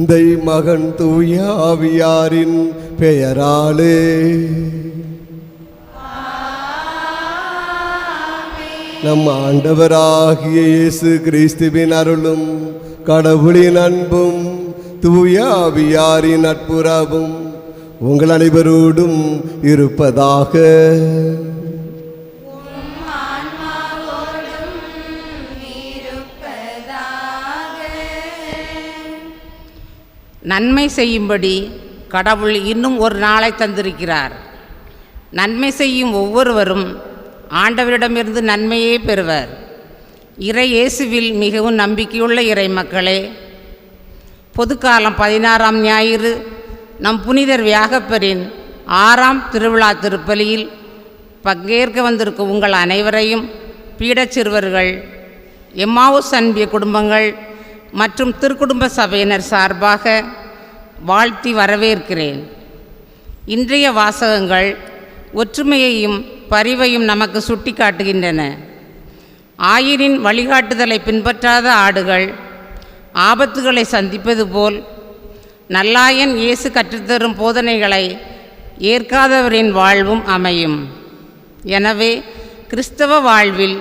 தந்தை மகன் தூய ஆவியாரின் பெயராலே. நம் ஆண்டவராகிய இயேசு கிறிஸ்துவின் அருளும் கடவுளின் அன்பும் தூய ஆவியாரின் நட்புறவும் உங்கள் அனைவரோடும் இருப்பதாக. நன்மை செய்யும்படி கடவுள் இன்னும் ஒரு நாளை தந்திருக்கிறார். நன்மை செய்யும் ஒவ்வொருவரும் ஆண்டவரிடமிருந்து நன்மையே பெறுவர். இறை இயேசுவில் மிகவும் நம்பிக்கையுள்ள இறை மக்களே, பொதுக்காலம் 16ஆம் ஞாயிறு நம் புனிதர் வியாகப்பரின் 6ஆம் திருவிழா திருப்பலியில் பங்கேற்க வந்திருக்கும் உங்கள் அனைவரையும் பீடச் சிறுவர்கள், எம்மாவுஸ் அன்பிய குடும்பங்கள் மற்றும் திருக்குடும்ப சபையினர் சார்பாக வாழ்த்தி வரவேற்கிறேன். இன்றைய வாசகங்கள் ஒற்றுமையையும் பரிவையும் நமக்கு சுட்டி காட்டுகின்றன. ஆயரின் வழிகாட்டுதலை பின்பற்றாத ஆடுகள் ஆபத்துகளை சந்திப்பது போல் நல்லாயன் இயேசு கற்றுத்தரும் போதனைகளை ஏற்காதவரின் வாழ்வும் அமையும். எனவே கிறிஸ்தவ வாழ்வில்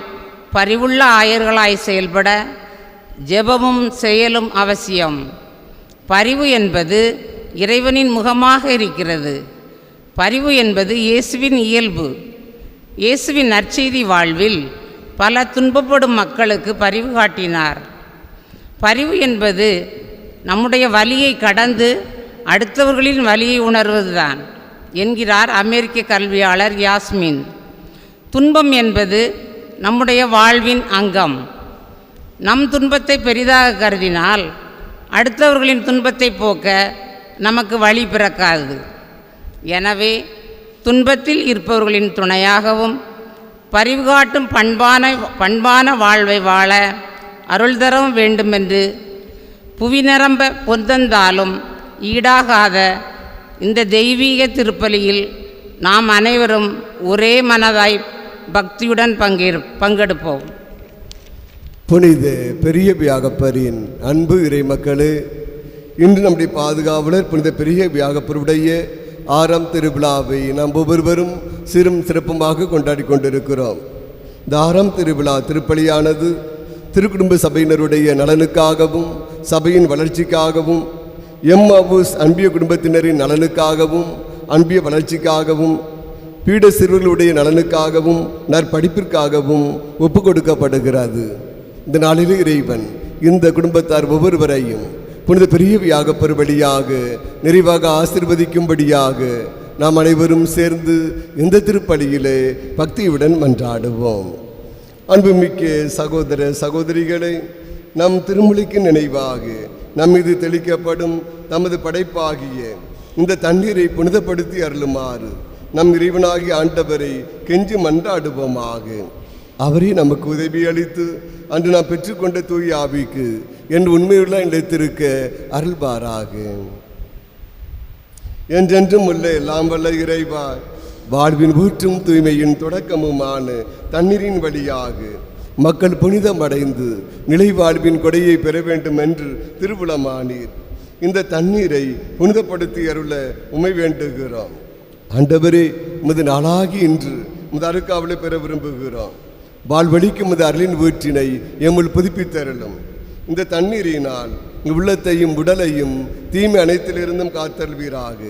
பரிவுள்ள ஆயர்களாய் செயல்பட ஜெபமும் செயலும் அவசியம். பரிவு என்பது இறைவனின் முகமாக இருக்கிறது. பரிவு என்பது இயேசுவின் இயல்பு. இயேசுவின் நற்செய்தி வாழ்வில் பல துன்பப்படும் மக்களுக்கு பரிவு காட்டினார். பரிவு என்பது நம்முடைய வலியை கடந்து அடுத்தவர்களின் வலியை உணர்வதுதான் என்கிறார் அமெரிக்க கல்வியாளர் யாஸ்மின். துன்பம் என்பது நம்முடைய வாழ்வின் அங்கம். நம் துன்பத்தை பெரிதாக கருதினால் அடுத்தவர்களின் துன்பத்தை போக்க நமக்கு வழி பிறக்காது. எனவே துன்பத்தில் இருப்பவர்களின் துணையாகவும் பரிவு காட்டும் பண்பான வாழ்வை வாழ அருள் தரவும் வேண்டுமென்று புவி நிரம்ப பொந்தந்தாலும் ஈடாகாத இந்த தெய்வீக திருப்பலியில் நாம் அனைவரும் ஒரே மனதாய் பக்தியுடன் பங்கெடுப்போம். புனித பெரிய வியாகப்பரின் அன்பு இறை மக்களே, இன்று நம்முடைய பாதுகாவலர் புனித பெரிய வியாகப்பருடைய 6ஆம் திருவிழாவை நாம் ஒவ்வொருவரும் சிறப்புமாக கொண்டாடி கொண்டிருக்கிறோம். இந்த 6ஆம் திருவிழா திருப்பலியானது திருக்குடும்ப சபையினருடைய நலனுக்காகவும் சபையின் வளர்ச்சிக்காகவும் எம்மாவுஸ் அன்பிய குடும்பத்தினரின் நலனுக்காகவும் அன்பிய வளர்ச்சிக்காகவும் பீட சிறுவர்களுடைய நலனுக்காகவும் நற்படிப்பிற்காகவும் ஒப்பு கொடுக்கப்படுகிறது. இந்த நாளில் இறைவன் இந்த குடும்பத்தார் ஒவ்வொருவரையும் புனித பெரிய வியாகப்பர் வழியாக நிறைவாக ஆசீர்வதிக்கும்படியாக நாம் அனைவரும் சேர்ந்து இந்த திருப்பலியிலே பக்தியுடன் மன்றாடுவோம். அன்புமிக்க சகோதர சகோதரிகளை, நம் திருமொழிக்கு நினைவாக நம் மீது தெளிக்கப்படும் தமது படைப்பாகிய இந்த தண்ணீரை புனிதப்படுத்தி அருளுமாறு நம் இறைவனாகிய ஆண்டவரை கெஞ்சி மன்றாடுவோமாக. அவரே நமக்கு உதவி அளித்து அன்று நாம் பெற்றுக்கொண்ட தூய ஆவிக்கு என்று உண்மையுள்ள நிலைத்திருக்க அருள்பாராக. என்றென்றும் உள்ள எல்லாம் வல்ல இறைவா, வாழ்வின் ஊற்றும் தூய்மையின் தொடக்கமுமான தண்ணீரின் வழியாக மக்கள் புனிதமடைந்து நிலை வாழ்வின் கொடையை பெற வேண்டும் என்று திருவுளமானீர். இந்த தண்ணீரை புனிதப்படுத்தி அருள உமை வேண்டுகிறோம். ஆண்டவரே, உமது நாளாகி இன்று உமது அருட்காவலை பெற விரும்புகிறோம். வாழ்வழிக்கும் உமது அருளின் ஊற்றினை எம்முள் புதுப்பித்தருளும். இந்த தண்ணீரினால் உள்ளத்தையும் உடலையும் தீமை அனைத்திலிருந்தும் காத்தல்வீராக.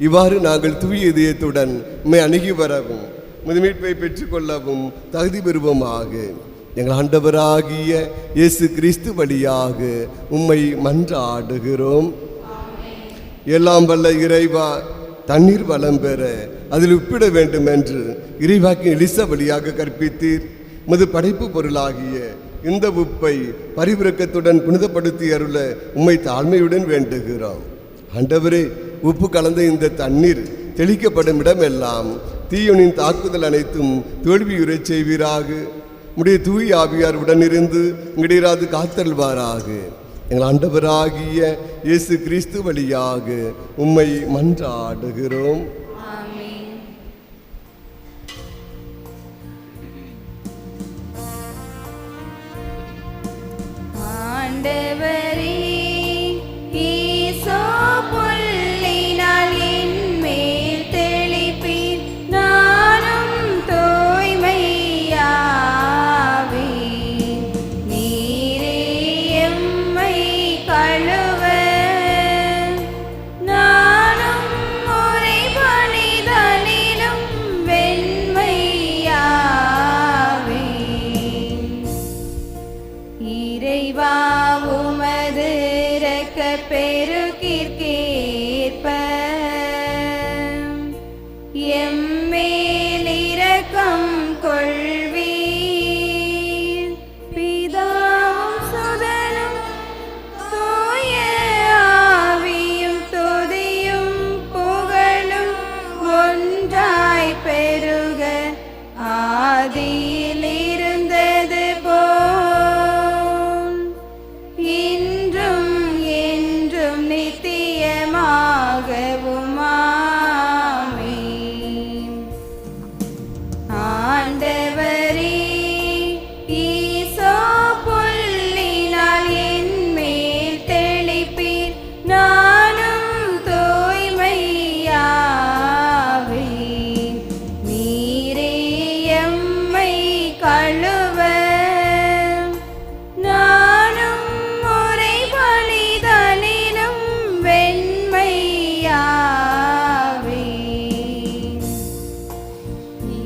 இவ்வாறு நாங்கள் தூய இதயத்துடன் உம்மை அணுகி வரவும் மீட்பை பெற்றுக்கொள்ளவும் தகுதி பெறுவோமாக. எங்கள் ஆண்டவராகிய இயேசு கிறிஸ்து வழியாக உம்மை மன்றாடுகிறோம். எல்லாம் வல்ல இறைவா, தண்ணீர் வளம் பெற அதில் உப்பிட வேண்டும் என்று இறைவாக்கின் எலிசா வழியாக கற்பித்தீர். உமது படைப்பு பொருளாகிய இந்த உப்பை பரிவிரக்கத்துடன் புனிதப்படுத்தி அருள உம்மை தாழ்மையுடன் வேண்டுகிறோம். ஆண்டவரே, உப்பு கலந்த இந்த தண்ணீர் தெளிக்கப்படும் இடமெல்லாம் தீயனின் தாக்குதல் அனைத்தும் தோல்வியுறச் செய்வீராக. உடைய தூய் ஆவியார் உடனிருந்து இடையிறாது காத்தல்வாராக. எங்கள் ஆண்டவராகிய இயேசு கிறிஸ்து வழியாக உம்மை மன்றாடுகிறோம். ஆண்டவரே,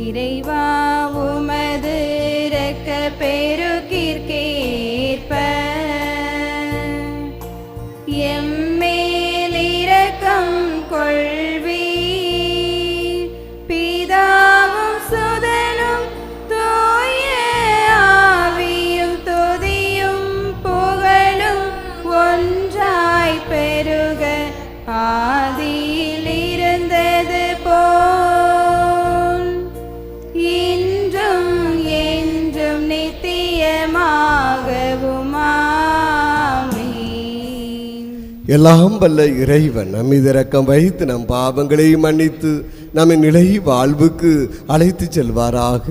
இறைவா உமது இரக்க பெருக்கிற்கேற்ப எம்மேல் இரக்கம் கொள்வீர். பிதாவும் சுதனும் தூய ஆவியும் துதியும் புகழும் ஒன்றாய் பெருக ஆதியில் இருந்தது போல் இன்றும் என்றும் நித்தியமாகவும் ஆமென். எல்லாம் வல்ல இறைவன் நம் மீது இரக்கம் வைத்து நம் பாவங்களை மன்னித்து நம்மை நிலை வாழ்வுக்கு அழைத்து செல்வாராக.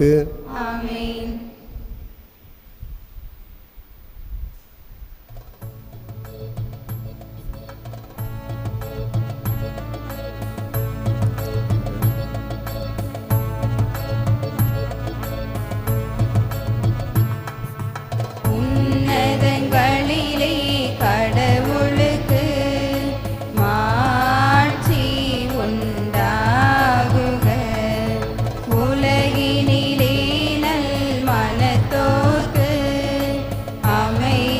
ஆமென். உன்னதங்களிலே கடவுளுக்கு மாட்சி உண்டாகுக. உலகினிலே நல் மனத்தோர்க்கு அமைதியாகுக.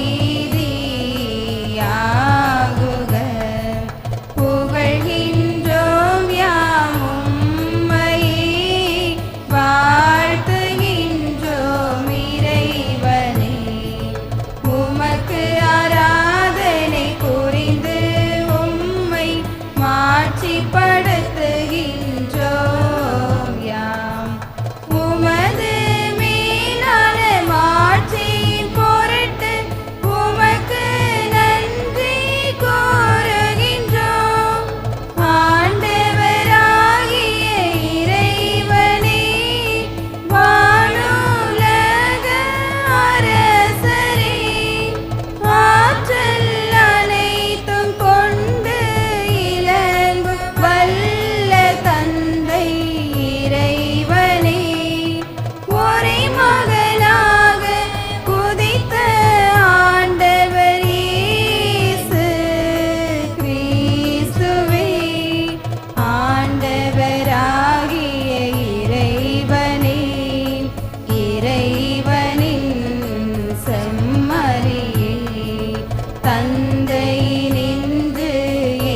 புகழ்கின்றோம் யாம் உம்மையே, வாழ்த்துகின்றோம் இறைவனே. உமக்கு ஆராதனை புரிந்து உம்மை மாட்சிப்படுத்துகின்றோம் யாம். உமது மேலான மாட்சியின் பொருட்டு உமக்கு நன்றி கூறுகின்றோம். ஆண்டவராகிய இறைவனே, வானுலக அரசரே, ஆற்றல் அனைத்தும் கொண்டு இலங்கும் வல்ல தந்தை இறைவனே, ஒரே மகனாக உதித்த ஆண்டவர் இயேசு கிறிஸ்துவே, ஆண்டவராகிய இறைவனே, இறைவனின் செம்மறியே, தந்தையினின்று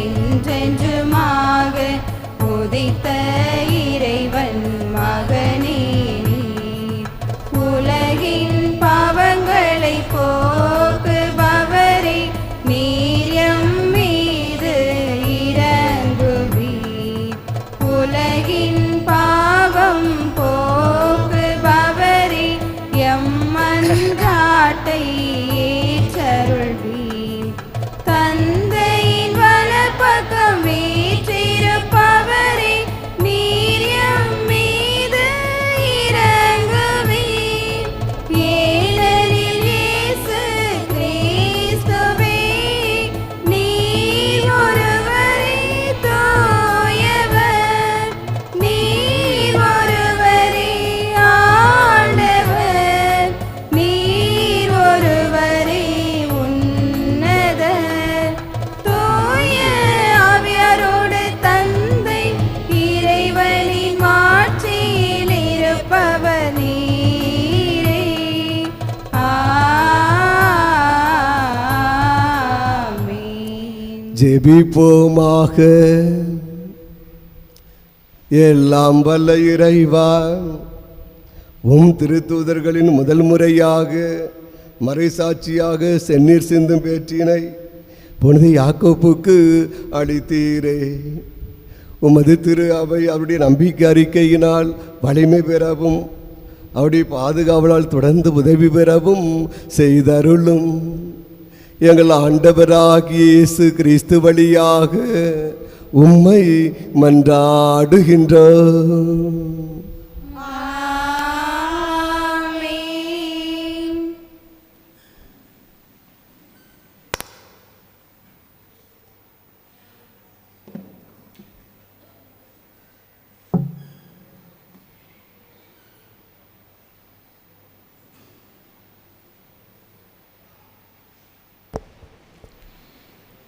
என்றென்றுமாக உதித்த இறைவன் மகனே நீர். உலகின் பாவங்களை போக்குபவரே, நீர் எம் மீது இரங்குவீர். உலகின் பாவம் போக்குபவரே, எம் மன்றாட்டை ஏற்றருள்வீர். தந்தையின் வலப்பக்கம் வீற்றிருப்பவரே, நீர் எம் மீது இரங்குவீர். ஏனெனில் இயேசு கிறிஸ்துவே, நீர் ஒருவரே தூயவர், நீர் ஒருவரே ஆண்டவர், நீர் ஒருவரே உன்னதர். தூய ஆவியாரோடு தந்தை இறைவனின் மாட்சியில் இருப்பவர் நீரே. ஆமென். ஜெபிப்போமாக. எல்லாம் வல்ல இறைவா, உம் திருத்தூதர்களின் முதல் முறையாக மறைசாட்சியாக செந்நீர் சிந்தும் பேற்றினை புனித யாக்கோப்புக்கு அளித்தீரே. உமது திரு அவை அவருடைய நம்பிக்கை அறிக்கையினால் வலிமை பெறவும் அவருடைய பாதுகாவலால் தொடர்ந்து உதவி பெறவும் செய்தருளும். எங்கள் ஆண்டவராகிய இயேசு கிறிஸ்து வழியாக உம்மை மன்றாடுகின்றோம். ஆமென்.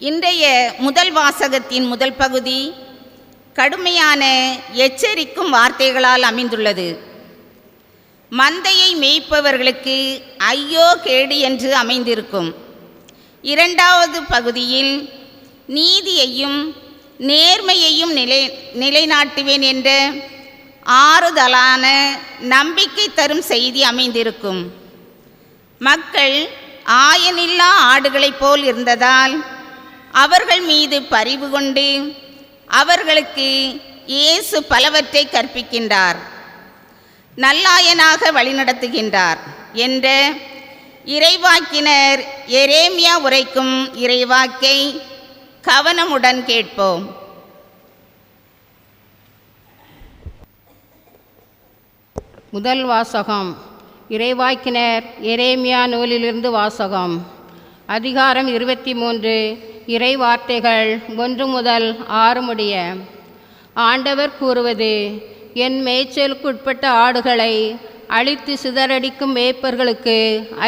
இன்றைய முதல் வாசகத்தின் முதல் பகுதி கடுமையான எச்சரிக்கும் வார்த்தைகளால் அமைந்துள்ளது. மந்தையை மேய்ப்பவர்களுக்கு ஐயோ கேடு என்று அமைந்திருக்கும். இரண்டாவது பகுதியில் நீதியையும் நேர்மையையும் நிலைநாட்டுவேன் என்ற ஆறுதலான நம்பிக்கை தரும் செய்தி அமைந்திருக்கும். மக்கள் ஆயனில்லா ஆடுகளைப் போல் இருந்ததால் அவர்கள் மீது பரிவு கொண்டு அவர்களுக்கு இயேசு பலவற்றை கற்பிக்கின்றார், நல்லாயனாக வழிநடத்துகின்றார் என்ற இறைவாக்கினர் எரேமியா உரைக்கும் இறைவாக்கை கவனமுடன் கேட்போம். முதல் வாசகம் இறைவாக்கினர் எரேமியா நூலிலிருந்து வாசகம். அதிகாரம் 23. இறை வார்த்தைகள் 1 முதல் 6 முடிய. ஆண்டவர் கூறுவது: என் மேய்ச்சலுக்குட்பட்ட ஆடுகளை அழித்து சிதறடிக்கும் மேய்ப்பர்களுக்கு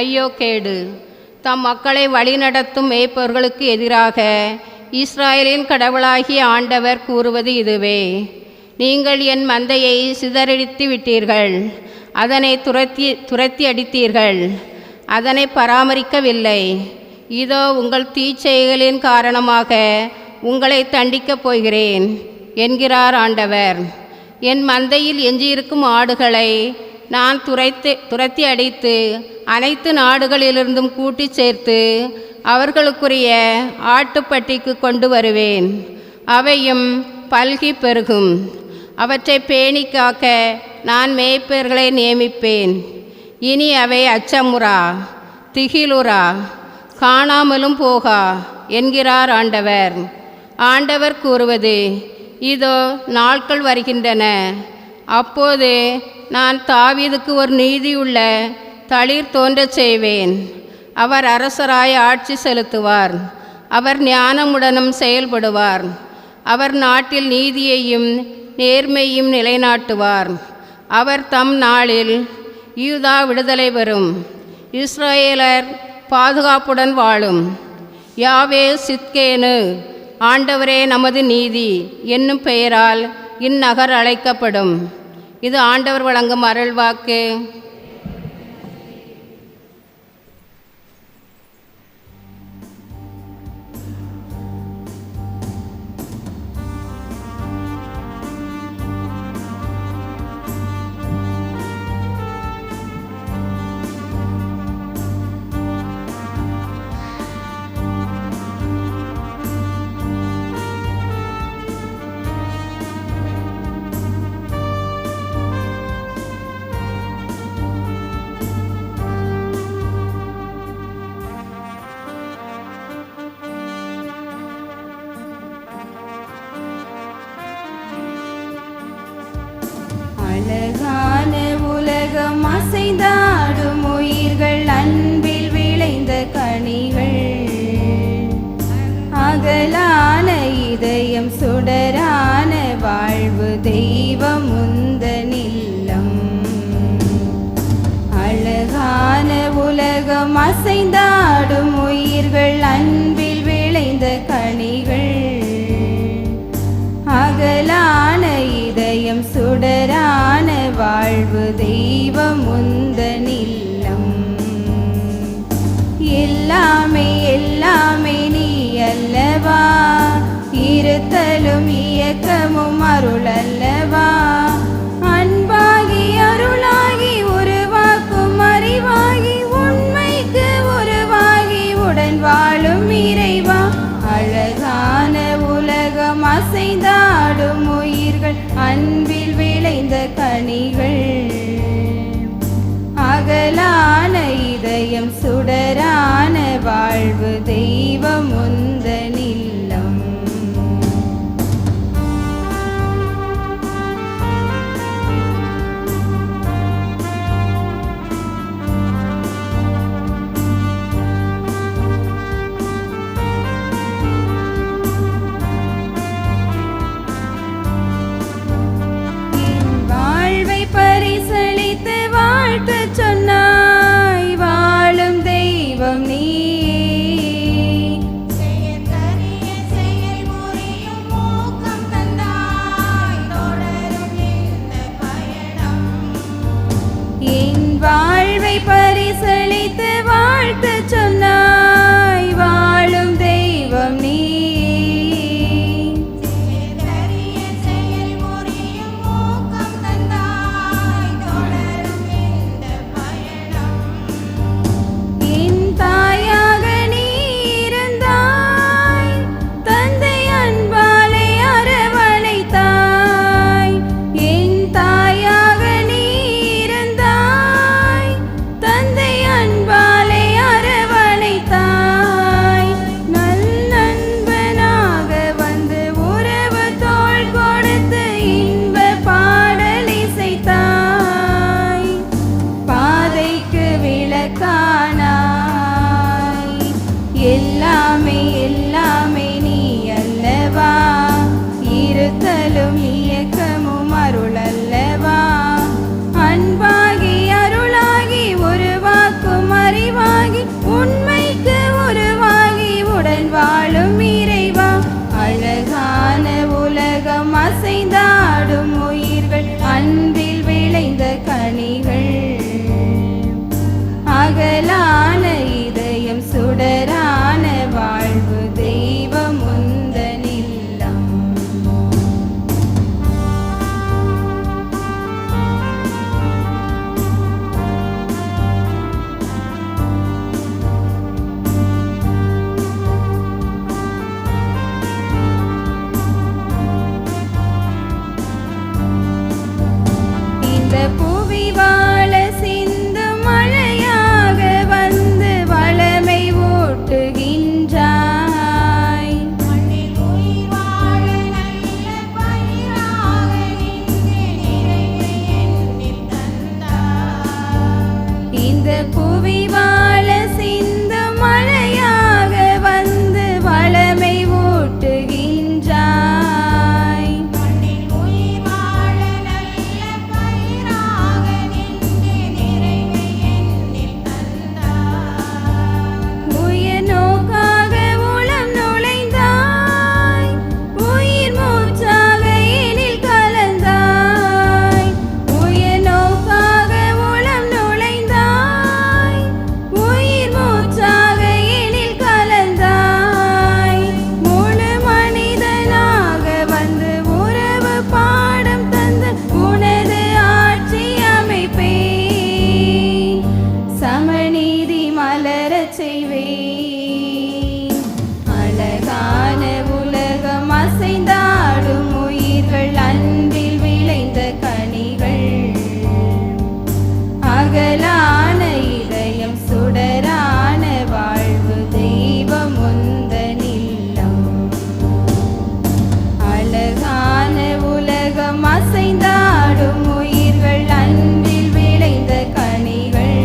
ஐயோ கேடு. தம் மக்களை வழிநடத்தும் மேய்ப்பர்களுக்கு எதிராக இஸ்ராயலின் கடவுளாகிய ஆண்டவர் கூறுவது இதுவே: நீங்கள் என் மந்தையை சிதறடித்து விட்டீர்கள், அதனை துரத்தி அடித்தீர்கள், அதனை பராமரிக்கவில்லை. இதோ உங்கள் தீச்செயல்களின் காரணமாக உங்களை தண்டிக்கப் போகிறேன் என்கிறார் ஆண்டவர். என் மந்தையில் எஞ்சியிருக்கும் ஆடுகளை நான் துரத்தி அடித்து அனைத்து நாடுகளிலிருந்தும் கூட்டி சேர்த்து அவர்களுக்குரிய ஆட்டுப்பட்டிக்கு கொண்டு வருவேன். அவையும் பல்கி பெருகும். அவற்றை பேணி காக்க நான் மேய்ப்பர்களை நியமிப்பேன். இனி அவை அச்சமுறா, திகிலுறா, காணாமலும் போகா என்கிறார் ஆண்டவர். ஆண்டவர் கூறுவது: இதோ நாட்கள் வருகின்றன, அப்போது நான் தாவீதுக்கு ஒரு நீதியுள்ள தளிர் தோன்றச் செய்வேன். அவர் அரசராய் ஆட்சி செலுத்துவார். அவர் ஞானமுடனும் செயல்படுவார். அவர் நாட்டில் நீதியையும் நேர்மையும் நிலைநாட்டுவார். அவர் தம் நாளில் யூதா விடுதலை பெறும், இஸ்ரவேலர் பாதுகாப்புடன் வாழும். யாவே சித்கேனு, ஆண்டவரே நமது நீதி என்னும் பெயரால் இந்நகர் அழைக்கப்படும். இது ஆண்டவர் வழங்கும் அருள்வாக்கு. அழகான உலகம் அசைந்தாடும் உயிர்கள், அன்பில் விளைந்த கனிகள், அகலான இதயம் சுடரான வாழ்வு, தெய்வம் உந்தன் இல்லம். அழகான உலகம் அசைந்தாடும் உயிர்கள், அன்பில் விளைந்த கனிகள், அகலான இதயம் சுடரான வாழ்வு, தெய்வம் உந்தன் இல்லம். எல்லாமே எல்லாமே நீ அல்லவா, இருத்தலும் இயக்கமும் அருள் அல்லவா. அன்பாகி அருளாகி உருவாக்கும் அறிவாகி, உண்மைக்கு உருவாகி உடன் வாழும் இறைவா. அழகான உலகம் அசைந்தாடும் உயிர்கள், அன்பில் விளைந்த கனிகள், அகலான இதயம் சுடரான வாழ்வு, தெய்வம் உந்தன் இல்லம். பரிசளித்து வாழ்த்து சொன்னாய், வாழும் தெய்வம் நீ. இறை பரிசளித்து வாழ்த்து சொன்னாய், வாழும் தெய்வம் நீ. என் தாயாக நீ இருந்தாய், தந்தை அன்பாலே அரவணைத்தாய். என் தாயாக நீ இருந்தாய், தந்தை அன்பாலே அரவணைத்தாய். நல் நண்பனாக வந்து உறவு தோள் கொடுத்து இன்ப பாடல் இசைத்தாய். பாதைக்கு விளக்கானாய், எல்லாமே எல்லாமே நீ அல்லவா. இருத்தலும் இயக்கமும் அருள் அல்லவா. அன்பாகி அருளாகி உருவாக்கும் அறிவாகி உண்மைக்கு உருவாகி உடன் வாழும் இறைவா. அழகான உலகம் அசைந்தாடும் உயிர்கள், அன்பில் விளைந்த கனிகள். அகலான இதயம் சுடரான வாழ்வு தெய்வம் உந்தனில்லம். இந்த புவி வாழ சிந்து மழையாக வந்து வளமை ஊட்டுகின்றாய். இந்த புவி வாழ சிந்து மழையாக வந்து வளமை ஊட்டுகின்றாய். உயிர் நோக்காக உளம் நுழைந்தாய், உயிர் மூச்சாக எனில் கலந்தாய். உயிர் நோக்காக உளம் நுழைந்தாய், உயிர் மூச்சாக எனில் கலந்தாய். முழு மனிதனாக வந்து உறவு பாடம் தந்து உனது ஆட்சி அமைப்பேன். சமநீதி மலரச் செய்வேன். அழகான உலகம் அசைந்தாடும் உயிர்கள், அன்பில் விளைந்த கனிகள். அகலான இதயம் சுடரான வாழ்வு தெய்வம் உந்தனில்லம். அழகான உலகம் அசைந்தாடும் உயிர்கள், அன்பில் விளைந்த கனிகள்.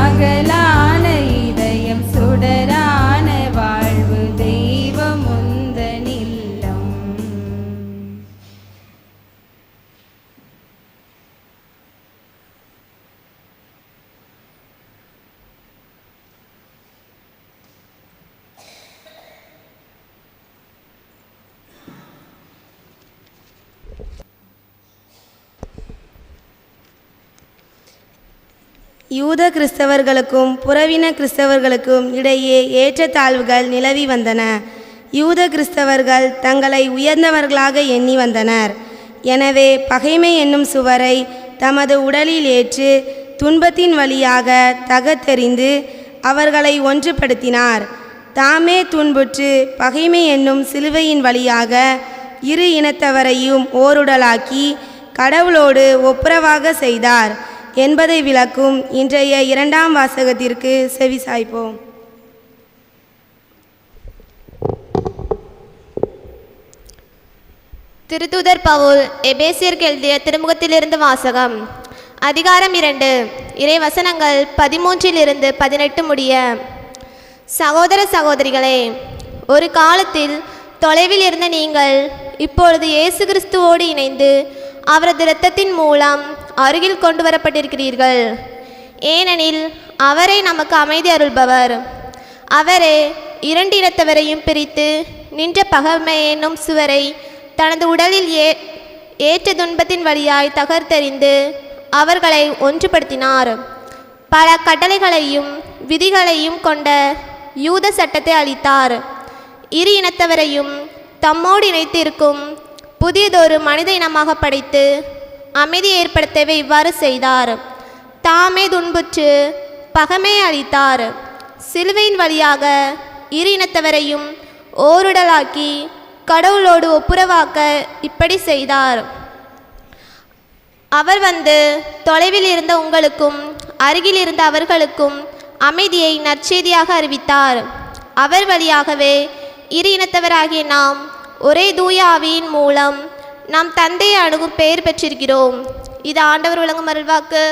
அகலான இதயம் சுடரான வாழ்வு தெய்வம் உந்தனில்லம். யூத கிறிஸ்தவர்களுக்கும் புறவின கிறிஸ்தவர்களுக்கும் இடையே ஏற்றத்தாழ்வுகள் நிலவி வந்தன. யூத கிறிஸ்தவர்கள் தங்களை உயர்ந்தவர்களாக எண்ணி வந்தனர். எனவே பகைமை என்னும் சுவரை தமது உடலில் ஏற்று துன்பத்தின் வழியாக தகர்த்தெறிந்து அவர்களை ஒன்றுபடுத்தினார். தாமே துன்புற்று பகைமை என்னும் சிலுவையின் வழியாக இரு இனத்தவரையும் ஓருடலாக்கி கடவுளோடு ஒப்புரவாக செய்தார் என்பதை விளக்கும் இன்றைய இரண்டாம் வாசகத்திற்கு செவிசாய்ப்போம். திருத்தூதர் பவுல் எபேசியருக்கு எழுதிய திருமுகத்திலிருந்து வாசகம். அதிகாரம் 2, இறை வசனங்கள் 13-18 முடிய. சகோதர சகோதரிகளே, ஒரு காலத்தில் தொலைவில் இருந்த நீங்கள் இப்பொழுது இயேசு கிறிஸ்துவோடு இணைந்து அவரது இரத்தத்தின் மூலம் அருகில் கொண்டு வரப்பட்டிருக்கிறீர்கள். ஏனெனில் அவரே நமக்கு அமைதி அருள்பவர். அவரே இரண்டு இனத்தவரையும் பிரித்து நின்ற பகைமை என்னும் சுவரை தனது உடலில் ஏற்ற துன்பத்தின் வழியாய் தகர்த்தெறிந்து அவர்களை ஒன்றுபடுத்தினார். பல கட்டளைகளையும் விதிகளையும் கொண்ட யூத சட்டத்தை அளித்தார். இரு இனத்தவரையும் தம்மோடு இணைத்திருக்கும் புதியதொரு மனித இனமாக படைத்து அமைதியை ஏற்படுத்தவே இவ்வாறு செய்தார். தாமே துன்புற்று பகமையை அளித்தார். சிலுவையின் வழியாக இரு இனத்தவரையும் ஓருடலாக்கி கடவுளோடு ஒப்புரவாக்க இப்படி செய்தார். அவர் வந்து தொலைவில் இருந்த உங்களுக்கும் அருகில் இருந்த அவர்களுக்கும் அமைதியை நற்செய்தியாக அறிவித்தார். அவர் வழியாகவே இரு இனத்தவராகிய நாம் ஒரே தூய ஆவியின் மூலம் நாம் தந்தையை அணுகும் பெயர் பெற்றிருக்கிறோம். இது ஆண்டவர் வழங்கும் அருள்வாக்கு.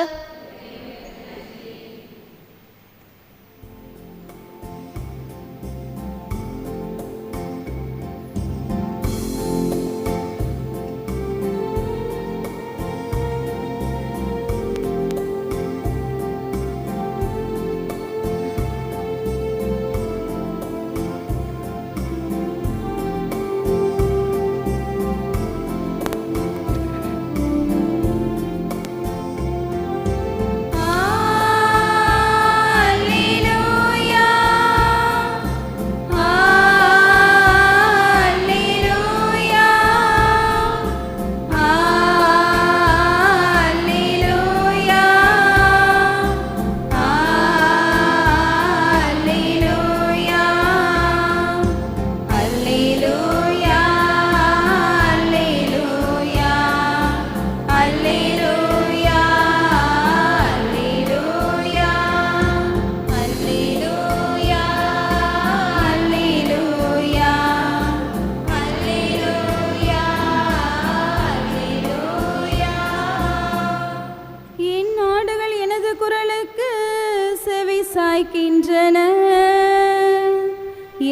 சாய்க்கின்றன,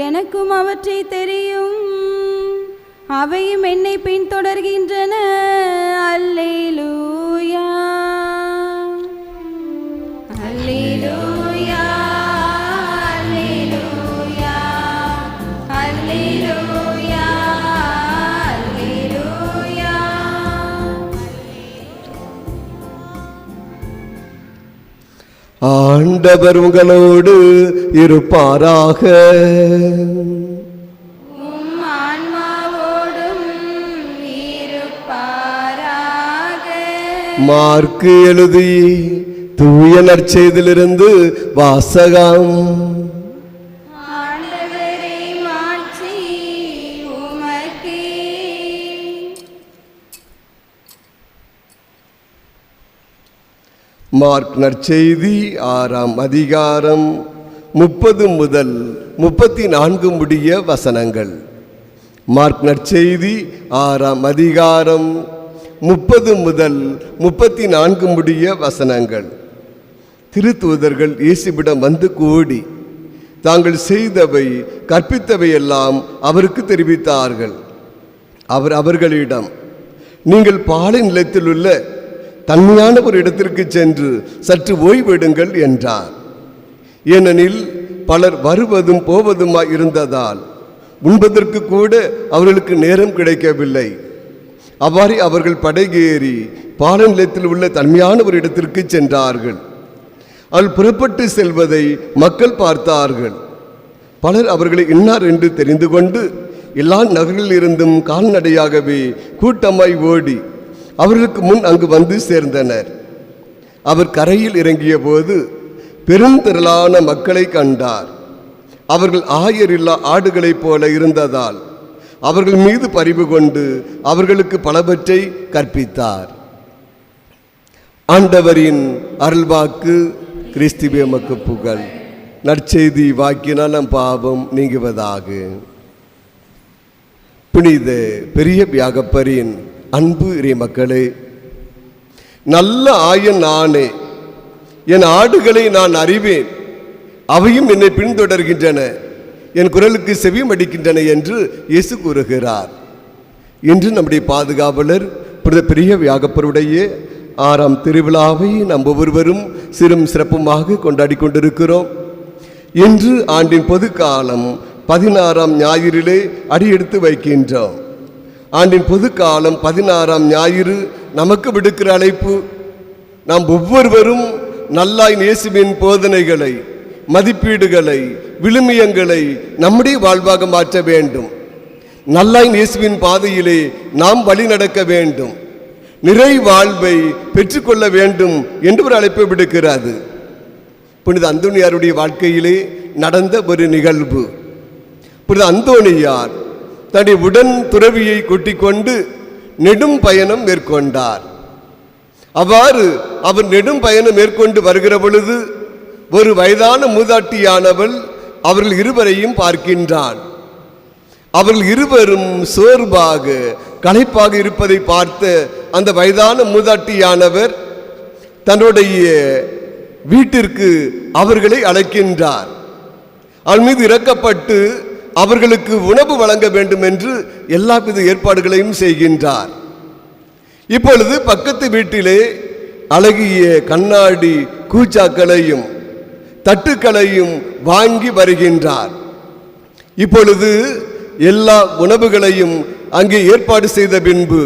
எனக்கும் அவற்றை தெரியும், அவையும் என்னை பின்தொடர்கின்றன. அல்லேலூயா அல்லேலூயா அல்லேலூயா அல்லேலூயா அல்லேலூயா. ஆண்டவர் உங்களோடு இருப்பாராக. மார்க்கு எழுதி தூய நற்செய்தியிலிருந்து வாசகம். மார்க் நற்செய்தி 6ஆம் அதிகாரம் 30 முதல் 34 முடிய வசனங்கள். மார்க் நற்செய்தி 6ஆம் அதிகாரம் 30 முதல் 34 முடிய வசனங்கள். திருத்தூதர்கள் இயேசுவிடம் வந்து கூடி தாங்கள் செய்தவை கற்பித்தவை எல்லாம் அவருக்கு தெரிவித்தார்கள். அவர் அவர்களிடம், நீங்கள் பாலை நிலத்தில் உள்ள தன்மையான ஒரு இடத்திற்கு சென்று சற்று ஓய்வெடுங்கள் என்றார். ஏனெனில் பலர் வருவதும் போவதுமாய் இருந்ததால் உண்பதற்கு கூட அவர்களுக்கு நேரம் கிடைக்கவில்லை. அவ்வாறு அவர்கள் படகேறி பாலை நிலத்தில் உள்ள தன்மையான ஒரு இடத்திற்கு சென்றார்கள். அவள் புறப்பட்டு செல்வதை மக்கள் பார்த்தார்கள். பலர் அவர்களை இன்னார் என்று தெரிந்து கொண்டு எல்லா நகரில் இருந்தும் கால்நடையாகவே கூட்டமாய் ஓடி அவர்களுக்கு முன் அங்கு வந்து சேர்ந்தனர். அவர் கரையில் இறங்கிய போது பெருந்திரளான மக்களை கண்டார். அவர்கள் ஆயரில்லா ஆடுகளைப் போல இருந்ததால் அவர்கள் மீது பரிவு கொண்டு அவர்களுக்கு பலவற்றை கற்பித்தார். ஆண்டவரின் அருள்வாக்கு. கிறிஸ்துவே உமக்கு புகழ். நற்செய்தி வாக்கினால் நம் பாவம் நீங்குவதாக. புனித பெரிய வியாகப்பரின் அன்பு இறை மக்களே, நல்ல ஆயன் நானே, என் ஆடுகளை நான் அறிவேன், அவையும் என்னை பின்தொடர்கின்றன, என் குரலுக்கு செவிமடிக்கின்றன என்று இயேசு கூறுகிறார். இன்று நம்முடைய பாதுகாவலர் பெரிய வியாகப்பருடைய 6ஆம் திருவிழாவை நாம் ஒவ்வொருவரும் சிறும் சிறப்புமாக கொண்டாடி கொண்டிருக்கிறோம். இன்று ஆண்டின் பொது காலம் 16ஆம் ஞாயிறிலே அடியெடுத்து வைக்கின்றோம். ஆண்டின் பொது காலம் 16ஆம் ஞாயிறு நமக்கு விடுக்கிற அழைப்பு. நாம் ஒவ்வொருவரும் நல்லாயின் இயேசுவின் போதனைகளை, மதிப்பீடுகளை, விழுமியங்களை நம்முடைய வாழ்வாக மாற்ற வேண்டும். நல்லாயின் இயேசுவின் பாதையிலே நாம் வழி நடக்க வேண்டும், நிறை வாழ்வை பெற்றுக்கொள்ள வேண்டும் என்று ஒரு அழைப்பை விடுக்கிறது. புனித அந்தோணியாருடைய வாழ்க்கையிலே நடந்த ஒரு நிகழ்வு. புனித அந்தோணியார் தன்னுடைய உடன் துறவியை கூட்டிக் கொண்டு நெடும் பயணம் மேற்கொண்டார். அவ்வாறு அவர் நெடும் பயணம் மேற்கொண்டு வருகிற பொழுது ஒரு வயதான மூதாட்டியானவள் அவர்கள் இருவரையும் பார்க்கின்றான். அவர்கள் இருவரும் சோர்வாக களைப்பாக இருப்பதை பார்த்த அந்த வயதான மூதாட்டியானவர் தன்னுடைய வீட்டிற்கு அவர்களை அழைக்கின்றார். அவள் மீது இரக்கப்பட்டு அவர்களுக்கு உணவு வழங்க வேண்டும் என்று எல்லாவித ஏற்பாடுகளையும் செய்கின்றார். இப்பொழுது பக்கத்து வீட்டிலே அழகிய கண்ணாடி கூச்சாக்களையும் தட்டுக்களையும் வாங்கி வருகின்றார். இப்பொழுது எல்லா உணவுகளையும் அங்கே ஏற்பாடு செய்த பின்பு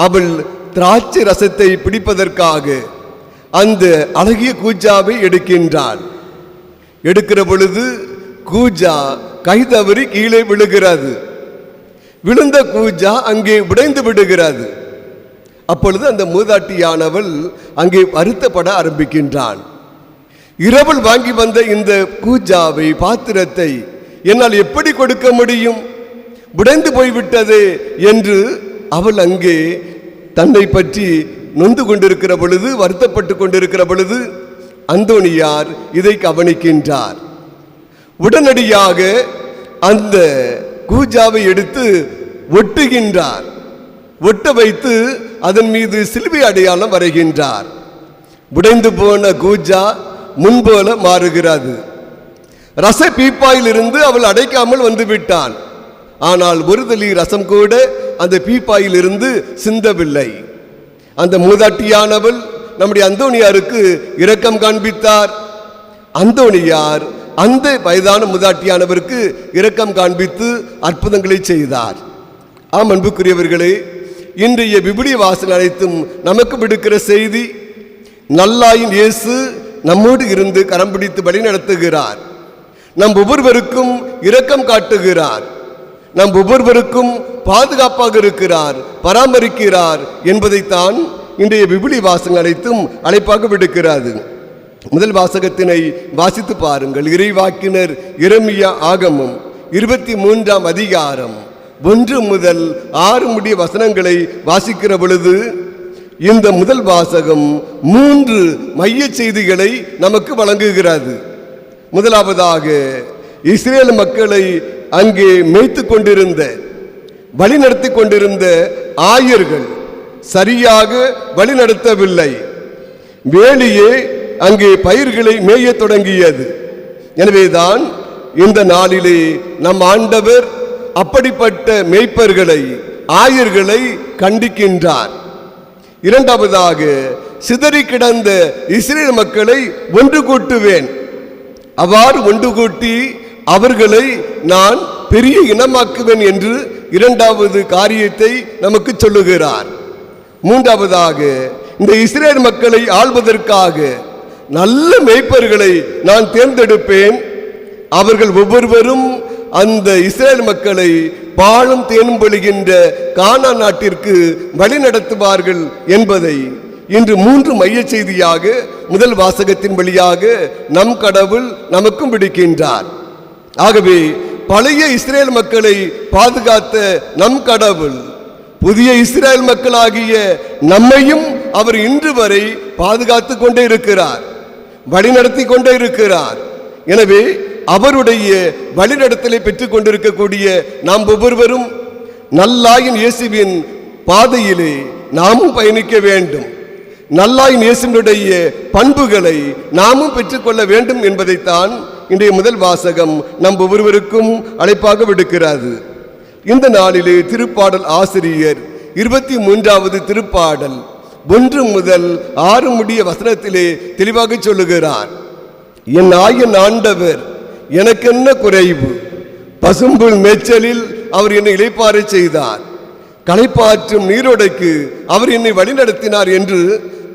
அவள் திராட்சை ரசத்தை பிடிப்பதற்காக அந்த அழகிய கூஜாவை எடுக்கின்றாள். எடுக்கிற பொழுது கூஜா கை தவறி கீழே விழுகிறது. விழுந்த கூஜா அங்கே உடைந்து விடுகிறது. அப்பொழுது அந்த மூதாட்டியானவள் அங்கே வருத்தப்பட ஆரம்பிக்கின்றான். இரவல் வாங்கி வந்த இந்த கூஜாவை, பாத்திரத்தை என்னால் எப்படி கொடுக்க முடியும், உடைந்து போய்விட்டது என்று அவள் அங்கே தன்னை பற்றி நொந்து கொண்டிருக்கிற பொழுது, வருத்தப்பட்டு கொண்டிருக்கிற பொழுது அந்தோணியார் இதை கவனிக்கின்றார். உடனடியாக அந்த கூஜாவை எடுத்து ஒட்டுகின்றார். ஒட்ட வைத்து அதன் மீது சிலுவை அடையாளம் வரைகின்றார். உடைந்து போன கூஜா முன்போல மாறுகிறது. ரச பீப்பாயில் இருந்து அவள் அடைக்காமல் வந்து விட்டாள். ஆனால் ஒரு துளி ரசம் கூட அந்த பீப்பாயில் இருந்து சிந்தவில்லை. அந்த மூதாட்டியானவள் நம்முடைய அந்தோணியாருக்கு இரக்கம் காண்பித்தார். அந்தோணியார் அந்த வயதான மூதாட்டியானவருக்கு இரக்கம் காண்பித்து அற்புதங்களை செய்தார். ஆம், அன்புக்குரியவர்களே, இன்றைய விபிலிய வாசல் அனைத்தும் நமக்கு விடுக்கிற செய்தி, நல்லாயின் இயேசு நம்மோடு இருந்து கரம் பிடித்து வழி நடத்துகிறார். நம் ஒவ்வொருவருக்கும் இரக்கம் காட்டுகிறார். நம் ஒவ்வொருவருக்கும் பாதுகாப்பாக இருக்கிறார், பராமரிக்கிறார் என்பதைத்தான் இன்றைய விபிலிய வாசகம் அனைத்தும் அழைப்பாக விடுக்கிறது. முதல் வாசகத்தினை வாசித்து பாருங்கள். இறைவாக்கினர் எரேமியா ஆகமம் 23ஆம் அதிகாரம் 1 முதல் 6 முடிய வசனங்களை வாசிக்கிற பொழுது இந்த முதல் வாசகம் 3 மைய செய்திகளை நமக்கு வழங்குகிறது. முதலாவதாக, இஸ்ரேல் மக்களை அங்கே மேய்த்து கொண்டிருந்த, வழிநடத்தி கொண்டிருந்த ஆயர்கள் சரியாக வழிநடத்தவில்லை. வேலியே அங்கே பயிர்களை மேய தொடங்கியது. எனவேதான் இந்த நாளிலே நம் ஆண்டவர் அப்படிப்பட்ட மேய்ப்பர்களை, ஆயர்களை கண்டிக்கின்றார். இரண்டாவதாக, சிதறி கிடந்த இஸ்ரேல் மக்களை ஒன்று கூட்டுவேன், அவ்வாறு ஒன்று கூட்டி அவர்களை நான் பெரிய இனமாக்குவேன் என்று இரண்டாவது காரியத்தை நமக்கு சொல்லுகிறார். மூன்றாவதாக, இந்த இஸ்ரேல் மக்களை ஆள்வதற்காக நல்ல மேய்ப்பர்களை நான் தேர்ந்தெடுப்பேன். அவர்கள் ஒவ்வொருவரும் அந்த இஸ்ரேல் மக்களை பாலும் தேனும் பொழிகின்ற கானான் நாட்டிற்கு வழி நடத்துவார்கள் என்பதை இன்று 3 மைய செய்தியாக முதல் வாசகத்தின் வழியாக நம் கடவுள் நமக்கும் விடுக்கின்றார். ஆகவே பழைய இஸ்ரேல் மக்களை பாதுகாத்த நம் கடவுள் புதிய இஸ்ரேல் மக்களாகிய நம்மையும் அவர் இன்று வரை பாதுகாத்து கொண்டே இருக்கிறார், வழிநடத்தி கொண்டே இருக்கிறார். எனவே அவருடைய வழிநடத்தலை பெற்றுக் கொண்டிருக்கக்கூடிய நாம் ஒவ்வொருவரும் நல்லாயின் இயேசுவின் பாதையிலே நாமும் பயணிக்க வேண்டும். நல்லாயின் இயேசுவினுடைய பண்புகளை நாமும் பெற்றுக்கொள்ள வேண்டும் என்பதைத்தான் இன்றைய முதல் வாசகம் நம் ஒவ்வொருவருக்கும் அழைப்பாக விடுக்கிறது. இந்த நாளிலே திருப்பாடல் ஆசிரியர் 23வது திருப்பாடல் 1 முதல் 6 முடிய வசனத்திலே தெளிவாக சொல்லுகிறார். என் ஆயன் ஆண்டவர் எனக்கென்ன குறைவு, பசும்புல் மேய்ச்சலில் அவர் என்னை இளைப்பாறச் செய்தார், களைப்பாற்றும் நீரோடைக்கு அவர் என்னை வழிநடத்தினார் என்று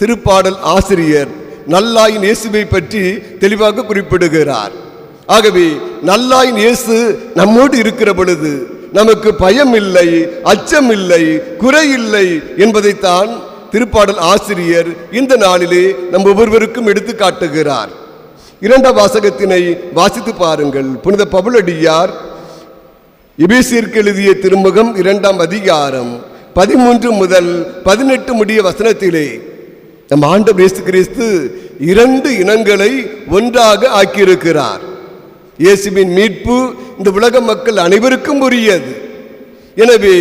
திருப்பாடல் ஆசிரியர் நல்லாயின் இயேசுவை பற்றி தெளிவாக குறிப்பிடுகிறார். ஆகவே நல்லாயின் இயேசு நம்மோடு இருக்கிற பொழுது நமக்கு பயம் இல்லை, அச்சம் இல்லை, குறை இல்லை என்பதைத்தான் திருப்பாடல் ஆசிரியர் இந்த நாளிலே நம் ஒவ்வொருவருக்கும் எடுத்து காட்டுகிறார். இரண்டாம் வாசகத்தினை வாசித்து பாருங்கள். புனித பவுலடியார் எபேசியருக்கு எழுதிய திருமுகம் 2ஆம் அதிகாரம் 13 முதல் 18 முடிய வசனத்திலே நம் ஆண்டவர் இயேசு கிறிஸ்து 2 இனங்களை ஒன்றாக ஆக்கியிருக்கிறார். இயேசுவின் மீட்பு இந்த உலக மக்கள் அனைவருக்கும் உரியது. எனவே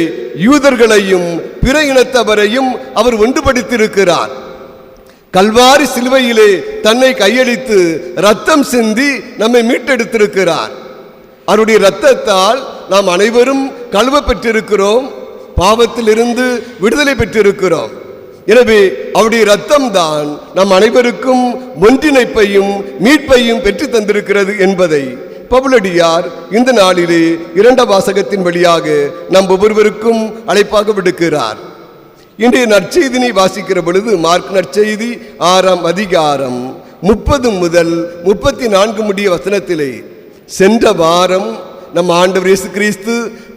யூதர்களையும் பிற இனத்தவரையும் அவர் ஒன்றுபடுத்தியிருக்கிறார். கல்வாரி சிலுவையிலே தன்னை கையளித்து இரத்தம் சிந்தி நம்மை மீட்டெடுத்திருக்கிறார். அவருடைய இரத்தத்தால் நாம் அனைவரும் கழுவ பெற்றிருக்கிறோம், பாவத்திலிருந்து விடுதலை பெற்றிருக்கிறோம். எனவே அவருடைய இரத்தம் தான் நம் அனைவருக்கும் ஒன்றிணைப்பையும் மீட்பையும் பெற்று தந்திருக்கிறது என்பதை பவுலடியார் இந்த நாளிலே 2ஆம் வாசகத்தின் வழியாக நம் ஒவ்வொருவருக்கும் அழைப்பாக விடுக்கிறார். இன்றைய நற்செய்தினை வாசிக்கிற பொழுது மார்க் நற்செய்தி 6ஆம் அதிகாரம் 30 முதல் 34 முடிய வசனத்திலே சென்ற வாரம் நம் ஆண்டவர் இயேசு கிறிஸ்து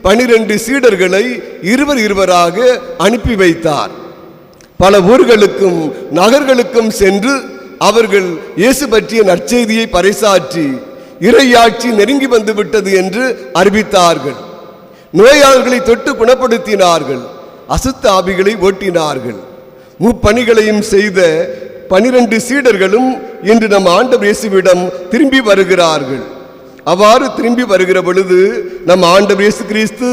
12 சீடர்களை இருவராக அனுப்பி வைத்தார். பல ஊர்களுக்கும் நகர்களுக்கும் சென்று அவர்கள் இயேசு பற்றிய நற்செய்தியை பறைசாற்றி இறையாட்சி நெருங்கி வந்து விட்டது என்று அறிவித்தார்கள். நோயாளர்களை தொட்டு குணப்படுத்தினார்கள், அசுத்த ஆவிகளை ஓட்டினார்கள். முப்பணிகளையும் செய்த 12 சீடர்களும் இன்று நம் ஆண்டவர் இயேசுவிடம் திரும்பி வருகிறார்கள். அவ்வாறு திரும்பி வருகிற பொழுது நம் ஆண்டவர் இயேசு கிறிஸ்து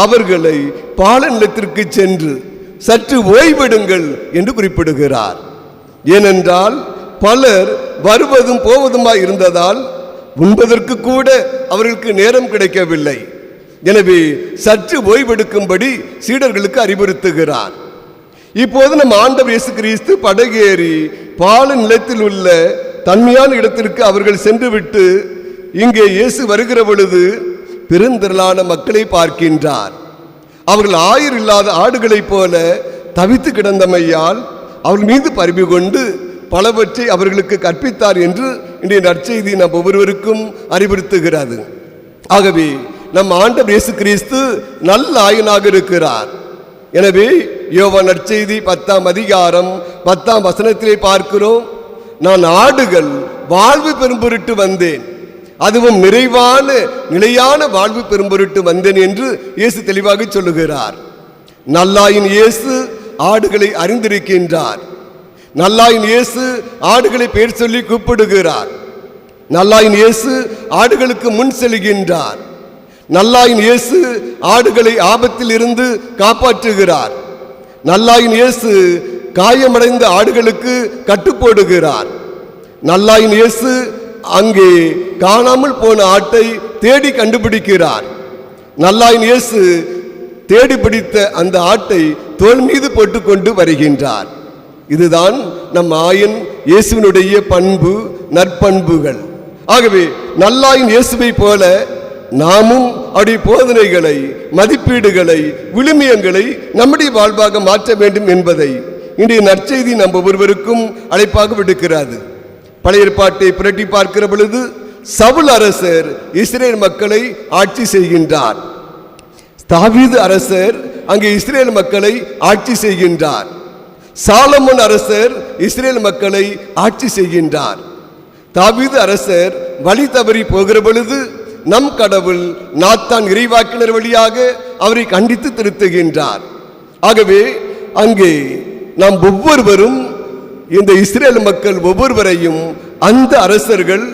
அவர்களை பாலநிலத்திற்கு சென்று சற்று ஓய்வெடுங்கள் என்று குறிப்பிடுகிறார். ஏனென்றால் பலர் வருவதும் போவதுமாய் இருந்ததால் உண்பதற்கு கூட அவர்களுக்கு நேரம் கிடைக்கவில்லை. எனவே சற்று ஓய்வெடுக்கும்படி சீடர்களுக்கு அறிவுறுத்துகிறார். இப்போது நம் ஆண்டவர் இயேசு கிறிஸ்து படகேறி பால நிலத்தில் உள்ள தன்மையான இடத்திற்கு அவர்கள் சென்றுவிட்டு இங்கே இயேசு வருகிற பொழுது பெருந்திரளான மக்களை பார்க்கின்றார். அவர்கள் ஆயர் இல்லாத ஆடுகளைப் போல தவித்து கிடந்தமையால் அவர்கள் மீது பரிவு கொண்டு பலவற்றை அவர்களுக்கு கற்பித்தார் என்று இன்றைய நற்செய்தி நம் ஒவ்வொருவருக்கும் அறிவுறுத்துகிறது. ஆகவே நம் ஆண்டவர் இயேசு கிறிஸ்து நல்ல ஆயனாக இருக்கிறார். எனவே யோவான் நற்செய்தி 10ஆம் அதிகாரம் 10ஆம் வசனத்திலே பார்க்கிறோம், நான் ஆடுகள் வாழ்வு பெறும் பொருட்டு வந்தேன், அதுவும் நிறைவான நிலையான வாழ்வு பெறும் பொருட்டு வந்தேன் என்று இயேசு தெளிவாக சொல்லுகிறார். நல்லாயின் இயேசு ஆடுகளை அறிந்திருக்கின்றார். நல்லாயின் இயேசு ஆடுகளை பெயர் சொல்லி கூப்பிடுகிறார். நல்லாயின் இயேசு ஆடுகளுக்கு முன் செல்கின்றார். நல்லாயின் இயேசு ஆடுகளை ஆபத்தில் இருந்து காப்பாற்றுகிறார். நல்லாயின் இயேசு காயமடைந்த ஆடுகளுக்கு கட்டுப்போடுகிறார். நல்லாயின் இயேசு அங்கே காணாமல் போன ஆட்டை தேடி கண்டுபிடிக்கிறார். நல்லாயின் இயேசு தேடி பிடித்த அந்த ஆட்டை தோள் மீது போட்டுக்கொண்டு வருகின்றார். இதுதான் நம் ஆயன் இயேசுவினுடைய பண்பு, நற்பண்புகள். ஆகவே நல்லாயின் இயேசுவை போல நாமும் அவருடைய போதனைகளை, மதிப்பீடுகளை, விழுமியங்களை நம்முடைய வாழ்வாக மாற்ற வேண்டும் என்பதை இன்றைய நற்செய்தி நம் ஒவ்வொருவருக்கும் அழைப்பாக விடுக்கிறது. பழைய ஏற்பாட்டை புரட்டி பார்க்கிற பொழுது சவுல் அரசர் இஸ்ரேல் மக்களை ஆட்சி செய்கின்றார். தாவீது அரசர் அங்கே இஸ்ரேல் மக்களை ஆட்சி செய்கின்றார். சாலமோன் அரசர் இஸ்ரேல் மக்களை ஆட்சி செய்கின்றார். தாவீது அரசர் வழி தவறி போகிற பொழுது நம் கடவுள் நாத்தான் இறைவாக்கினர் வழியாக அவரை கண்டித்து திருத்துகின்றார். ஆகவே அங்கே நாம் ஒவ்வொருவரும், இந்த இஸ்ரேல் மக்கள் ஒவ்வொருவரையும் அந்த அரசர்கள்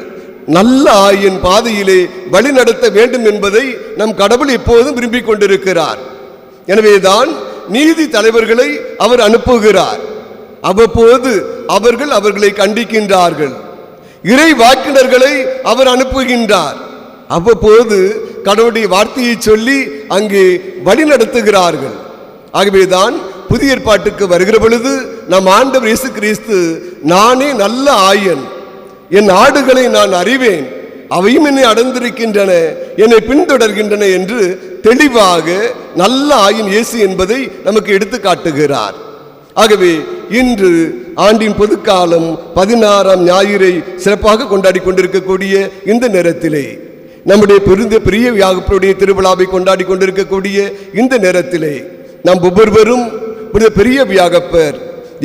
நல்ல ஆயின் பாதையிலே வழி நடத்த வேண்டும் என்பதை நம் கடவுள் எப்போதும் விரும்பிக் கொண்டிருக்கிறார். எனவேதான் நீதி தலைவர்களை அவர் அனுப்புகிறார். அவ்வப்போது அவர்கள் அவர்களை கண்டிக்கின்றார்கள். இறை வாக்கினர்களை அவர் அனுப்புகின்றார். அவ்வப்போது கடவுளுடைய வார்த்தையை சொல்லி அங்கே வழி நடத்துகிறார்கள். ஆகவேதான் புதிய ஏற்பாட்டுக்கு வருகிற பொழுது நம் ஆண்டவர் இயேசு கிறிஸ்து, நானே நல்ல ஆயன், என் ஆடுகளை நான் அறிவேன், அவையும் என்னை அடைந்திருக்கின்றன, என்னை பின்தொடர்கின்றன என்று தெளிவாக நல்ல ஆயன் இயேசு என்பதை நமக்கு எடுத்து காட்டுகிறார். ஆகவே இன்று ஆண்டின் பொதுக்காலம் 16ஆம் ஞாயிறை சிறப்பாக கொண்டாடி கொண்டிருக்கக்கூடிய இந்த நேரத்திலே, நம்முடைய பெரிய வியாகப்பருடைய திருவிழாவை கொண்டாடி கொண்டிருக்கக்கூடிய இந்த நேரத்திலே, நாம் ஒவ்வொருவரும் பெரிய வியாகப்பர்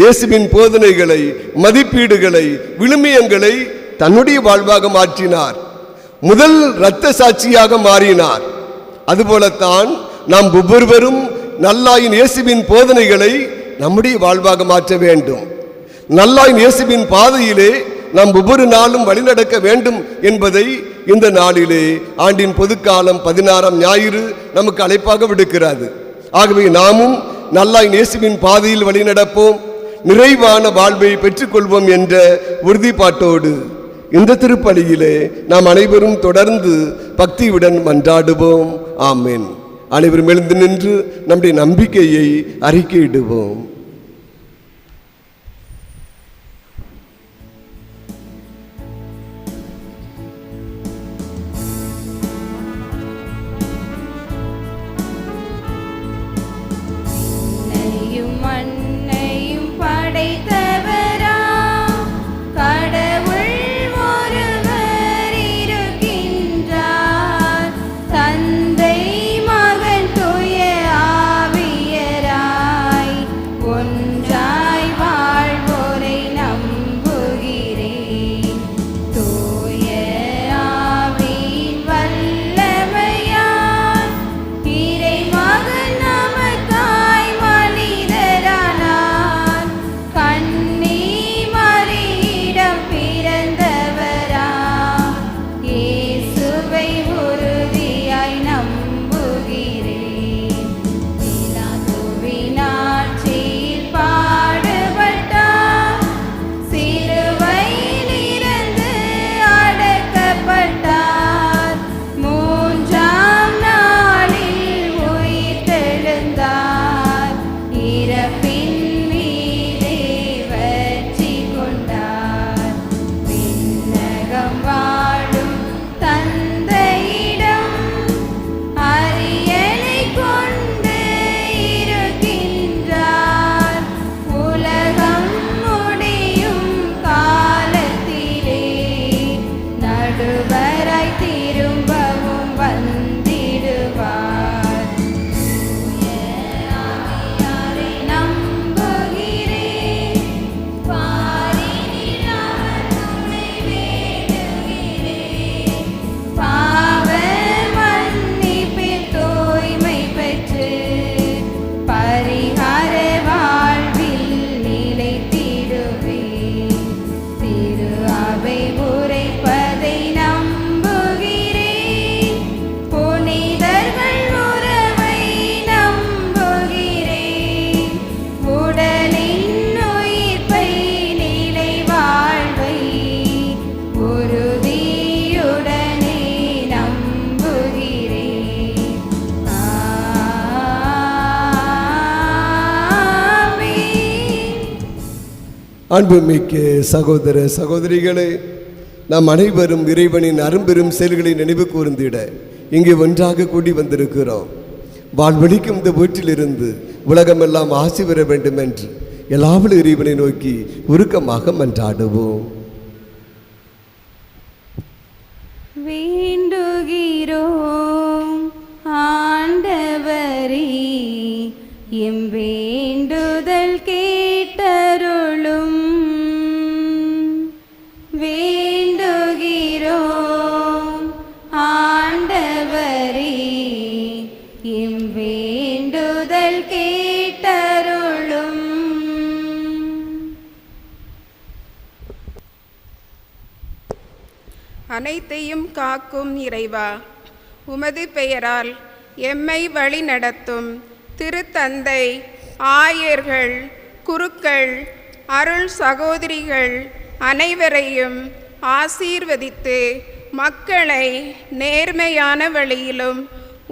இயேசுவின் போதனைகளை, மதிப்பீடுகளை, விழுமியங்களை தன்னுடைய வாழ்வாக மாற்றினார். முதல் இரத்த சாட்சியாக மாறினார். அதுபோலத்தான் நாம் ஒவ்வொருவரும் நல்லாயின் இயேசுவின் போதனைகளை நம்முடைய வாழ்வாக மாற்ற வேண்டும். நல்லாயின் இயேசுவின் பாதையிலே நாம் ஒவ்வொரு நாளும் வழிநடக்க வேண்டும் என்பதை இந்த நாளிலே ஆண்டின் பொதுக்காலம் 16ஆம் ஞாயிறு நமக்கு அழைப்பாக விடுக்கிறது. ஆகவே நாமும் நல்லாயின் இயேசுவின் பாதையில் வழிநடப்போம், நிறைவான வாழ்வை பெற்றுக்கொள்வோம் என்ற உறுதிப்பாட்டோடு இந்த திருப்பலியிலே நாம் அனைவரும் தொடர்ந்து பக்தியுடன் மன்றாடுவோம். ஆமென். அனைவரும் எழுந்து நின்று நம்முடைய நம்பிக்கையை அறிக்கையிடுவோம். அன்புமிக்க சகோதர சகோதரிகளே, நாம் அனைவரும் இறைவனின் அரும்பெரும் செயல்களை நினைவு கூர்ந்திட இங்கே ஒன்றாக கூடி வந்திருக்கிறோம். வாழ்வழிக்கும் இந்த வீட்டிலிருந்து உலகமெல்லாம் ஆசி பெற வேண்டும் என்று எல்லாவளும் இறைவனை நோக்கி உருக்கமாக மன்றாடுவோம். வேண்டுகிறோம் ஆண்டவரே, எம் வேண்டுதல் கேட்டருளும். வேண்டுகிறோம் ஆண்டவரே, எம் வேண்டுதல் கேட்டருளும். அனைத்தையும் காக்கும் இறைவா, உமது பெயரால் எம்மை வழி நடத்தும் திருத்தந்தை, ஆயர்கள், குருக்கள், அருள் சகோதரிகள் அனைவரையும் ஆசீர்வதித்து மக்களை நேர்மையான வழியிலும்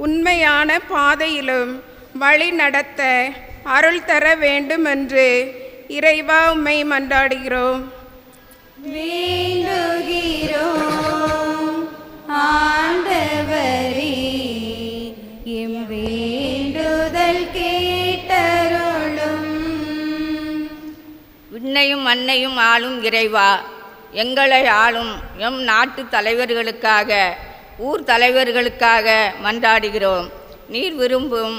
உண்மையான பாதையிலும் வழி நடத்த அருள் தர வேண்டுமென்று இறைவா உம்மை மன்றாடுகிறோம். வேண்டுகிறோம் ஆண்டவரே, எம் வேண்டுதல் கேட்டருளும். விண்ணையும் மண்ணையும் ஆளும் இறைவா, எங்களை ஆளும் எம் நாட்டு தலைவர்களுக்காக, ஊர் தலைவர்களுக்காக மன்றாடுகிறோம். நீர் விரும்பும்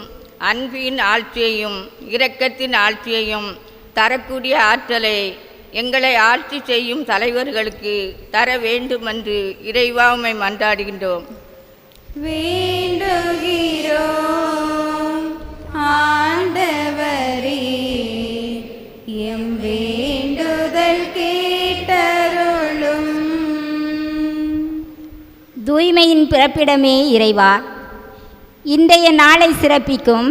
அன்பின் ஆட்சியையும் இரக்கத்தின் ஆட்சியையும் தரக்கூடிய ஆற்றலை எங்களை ஆட்சி செய்யும் தலைவர்களுக்கு தர வேண்டுமென்று இறைவா உம்மை மன்றாடுகின்றோம். வேண்டுகிறோம் ஆண்டவரே, எம் வேண்டுதல் கேட்டருளும். தூய்மையின் பிறப்பிடமே இறைவா, இன்றைய நாளை சிறப்பிக்கும்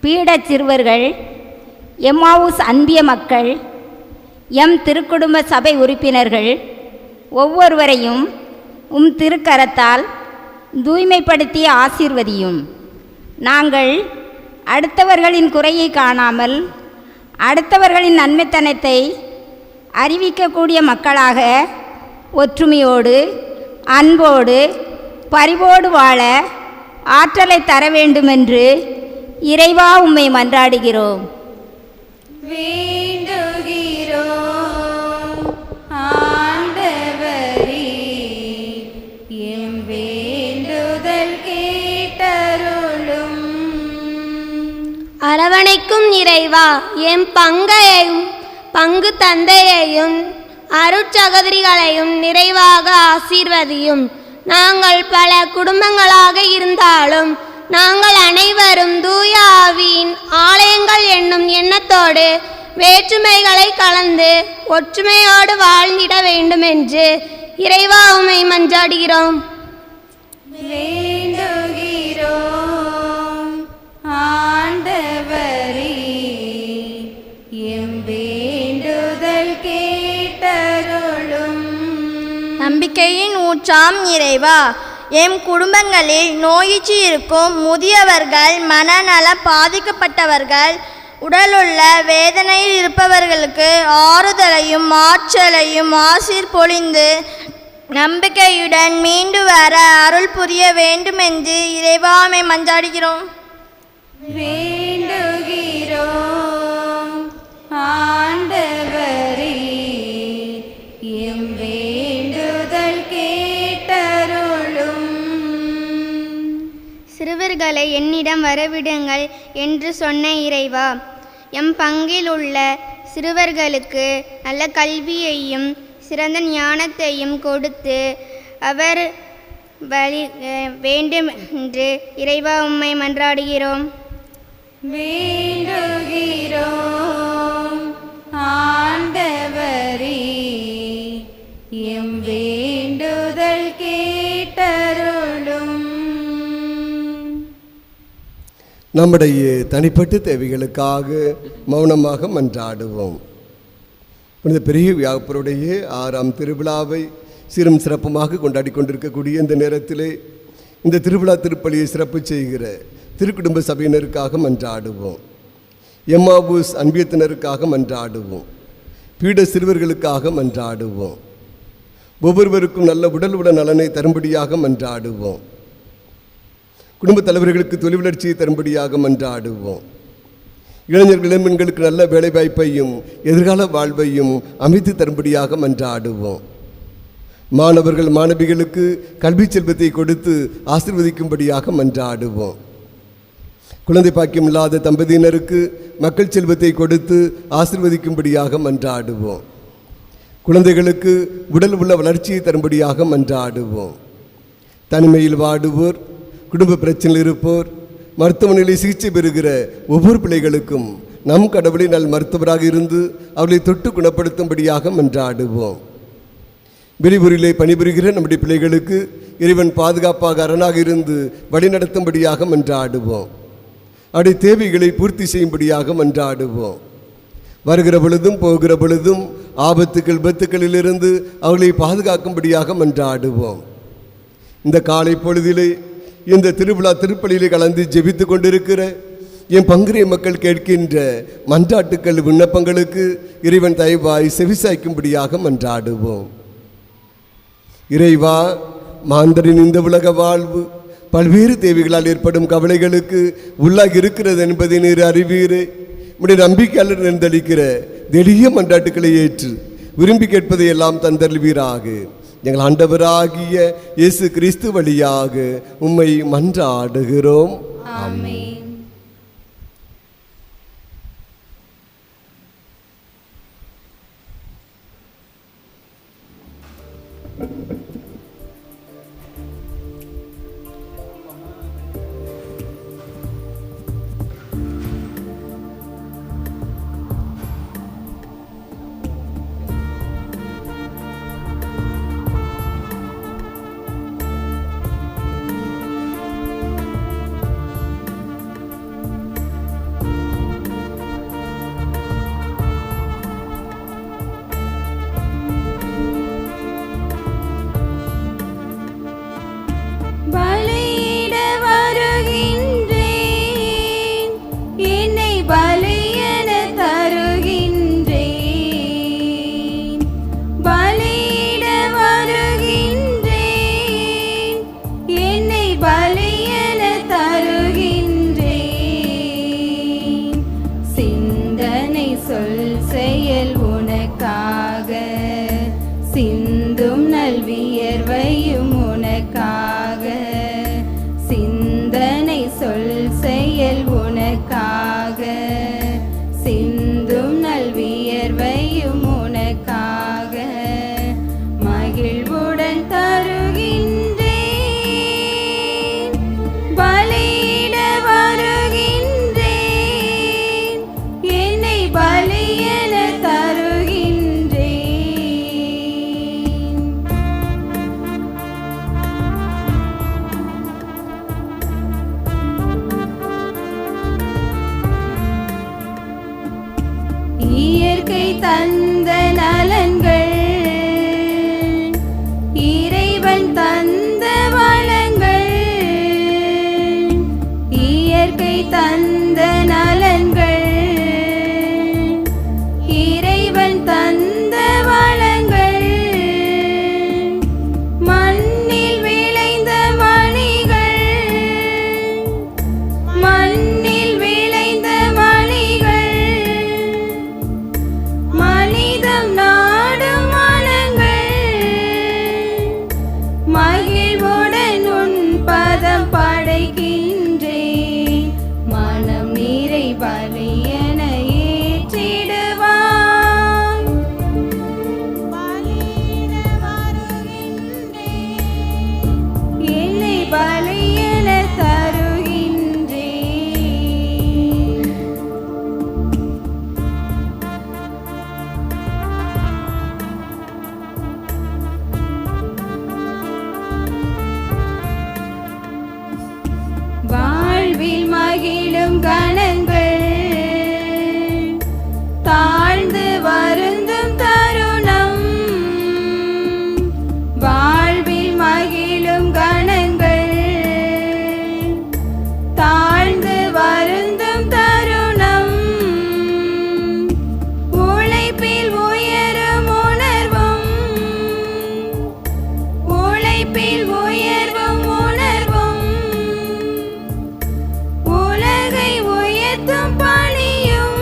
பீடச் சிறுவர்கள், எம்மாவூஸ் அன்பிய மக்கள், எம் திருக்குடும்ப சபை உறுப்பினர்கள் ஒவ்வொருவரையும் உம் திருக்கரத்தால் தூய்மைப்படுத்தி ஆசீர்வதியும். நாங்கள் அடுத்தவர்களின் குறையை காணாமல் அடுத்தவர்களின் நன்மைத்தனத்தை அறிவிக்கக்கூடிய மக்களாக ஒற்றுமையோடு அன்போடு பரிவோடு வாழ ஆற்றலை தர வேண்டுமென்று இறைவா உம்மை மன்றாடுகிறோம். வேண்டுகிறோம் ஆண்டவரே, எம் வேண்டுதல் கேட்டருளும். அரவணைக்கும் இறைவா, எம் பங்கு தந்தையையும் அருட்சகோதரிகளையும் நிறைவாக ஆசீர்வதியும். நாங்கள் பல குடும்பங்களாக இருந்தாலும் நாங்கள் அனைவரும் தூய ஆவியின் ஆலயங்கள் என்னும் எண்ணத்தோடு வேற்றுமைகளை கலந்து ஒற்றுமையோடு வாழ்ந்திட வேண்டுமென்று இறைவா உம்மை மன்றாடுகிறோம். வேண்டுகிறோம் ஆண்டவரே, எம் வேண்டுதல் கேட்டருளும். நம்பிக்கையின் ஊற்றாம் இறைவா, எம் குடும்பங்களில் நோயிற்று இருக்கும் முதியவர்கள், மனநல பாதிக்கப்பட்டவர்கள், உடலுள்ள வேதனையில் இருப்பவர்களுக்கு ஆறுதலையும் ஆற்றலையும் ஆசீர் பொழிந்து நம்பிக்கையுடன் மீண்டு வர அருள் புரிய வேண்டுமென்று இறைவாமை மன்றாடுகிறோம். வேண்டுகிறோம் ஆண்டவரே, எம் வேண்டுதல் கேட்டருளும். சிறுவர்களை என்னிடம் வரவிடுங்கள் என்று சொன்ன இறைவா, எம் பங்கில் உள்ள சிறுவர்களுக்கு நல்ல கல்வியையும் சிறந்த ஞானத்தையும் கொடுத்து அவர் வழி வேண்டும் என்று இறைவா உம்மை மன்றாடுகிறோம். வேண்டுகிறோம் ஆண்டவரே, எம் வேண்டுதல் கேட்டருளும். நம்முடைய தனிப்பட்ட தேவைகளுக்காக மௌனமாக மன்றாடுவோம். புனித பெரிய வியாபருடைய 6ஆம் திருவிழாவை சீரும் சிறப்புமாக கொண்டாடி கொண்டிருக்கக்கூடிய இந்த நேரத்திலே இந்த திருவிழா திருப்பலியை சிறப்பு செய்கிற திருக்குடும்ப சபையினருக்காக மன்றாடுவோம். எம்மாவூஸ் அன்பியத்தினருக்காக மன்றாடுவோம். பீட சிறுவர்களுக்காக மன்றாடுவோம். ஒவ்வொருவருக்கும் நல்ல உடல் நலனை தரும்படியாக மன்றாடுவோம். குடும்பத் தலைவர்களுக்கு தொழில் வளர்ச்சியை தரும்படியாக மன்றாடுவோம். இளைஞர்கள் இளம்பெண்களுக்கு நல்ல வேலைவாய்ப்பையும் எதிர்கால வாழ்வையும் அமைத்து தரும்படியாக மன்றாடுவோம். மாணவர்கள் மாணவிகளுக்கு கல்வி செல்வத்தை கொடுத்து ஆசீர்வதிக்கும்படியாக மன்றாடுவோம். குழந்தை பாக்கியம் இல்லாத தம்பதியினருக்கு மக்கள் செல்வத்தை கொடுத்து ஆசீர்வதிக்கும்படியாக மன்றாடுவோம். குழந்தைகளுக்கு உடல் உள்ள வளர்ச்சியை தரும்படியாக மன்றாடுவோம். தனிமையில் வாடுவோர், குடும்ப பிரச்சனையில் இருப்போர், மருத்துவமனையில் சிகிச்சை பெறுகிற ஒவ்வொரு பிள்ளைகளுக்கும் நம் கடவுளை நல் மருத்துவராக இருந்து அவர்களை தொட்டு குணப்படுத்தும்படியாக மன்றாடுவோம். வெளியூரிலே பணிபுரிகிற நம்முடைய பிள்ளைகளுக்கு இறைவன் பாதுகாப்பாக அரணாக இருந்து வழிநடத்தும்படியாக மன்றாடுவோம். அவருடைய தேவைகளை பூர்த்தி செய்யும்படியாக மன்றாடுவோம். வருகிற பொழுதும் போகிற பொழுதும் ஆபத்துக்கள் விபத்துக்களிலிருந்து அவர்களை பாதுகாக்கும்படியாக மன்றாடுவோம். இந்த காலை பொழுதிலே இந்த திருவிழா திருப்பலியிலே கலந்து ஜெபித்து கொண்டிருக்கிற என் பங்குரிய மக்கள் கேட்கின்ற மன்றாட்டுக்கள் விண்ணப்பங்களுக்கு இறைவன் தயவாய் செவிசாய்க்கும்படியாக மன்றாடுவோம். இறைவா, மாந்தரின் இந்த உலக வாழ்வு பல்வேறு தேவைகளால் ஏற்படும் கவலைகளுக்கு உள்ளாகி இருக்கிறது என்பதை நீர் அறிவீரே. உடைய நம்பிக்கையாளர் நிர்ந்தளிக்கிற எளிய மன்றாட்டுக்களை ஏற்று விரும்பி கேட்பதை எல்லாம் தந்தருள்வீராக. எங்கள் ஆண்டவராகிய இயேசு கிறிஸ்து வழியாக உம்மை மன்றாடுகிறோம். ஆமென். பலியிட வருகின்றேன், என்னை பலியென தருகின்றேன். பலியிட வருகின்றேன், என்னை பலியென தருகின்றேன். சிந்தனை சொல் செயல் உனக்காக, சிந்தும் நல்வியர்வையும் உனக்காக. சிந்தனை சொல் செயல் உனக்காக, சிந்தும் நல்வியர்வையும் உனக்காக. மகிழ்வுடன் தருகின்றேன், பலியிட வருகின்றேன், என்னை பலியென தருகின்றேன். இயற்கை தந்த நலன்கள், இறைவன் தந்த வளங்கள். இயற்கை தந்த நலன்கள், இறைவன் தந்த வளங்கள். மண்ணில் விளைந்த மணிகள், மண்ணில் விளைந்த மணிகள். மனிதம் நாடும் மனங்கள், மகிழ்வுடன் உன் பதம் படைக்கின்றேன். மனம் நீரை பலியென ஏற்றிடுவாய். பலியிட வருகின்றேன், என்னை பலியென தருகின்றேன். வாழ்வில் மகிழும் கணங்கள், தாழ்ந்து வருந்தும் தருணம். வாழ்வில் மகிழும் கணங்கள், தாழ்ந்து வருந்தும் தருணம். உழைப்பில் உயரும் உணர்வும், உழைப்பில் உயர்வும் உணர்வும். உலகை உயர்த்தும் பணியும்,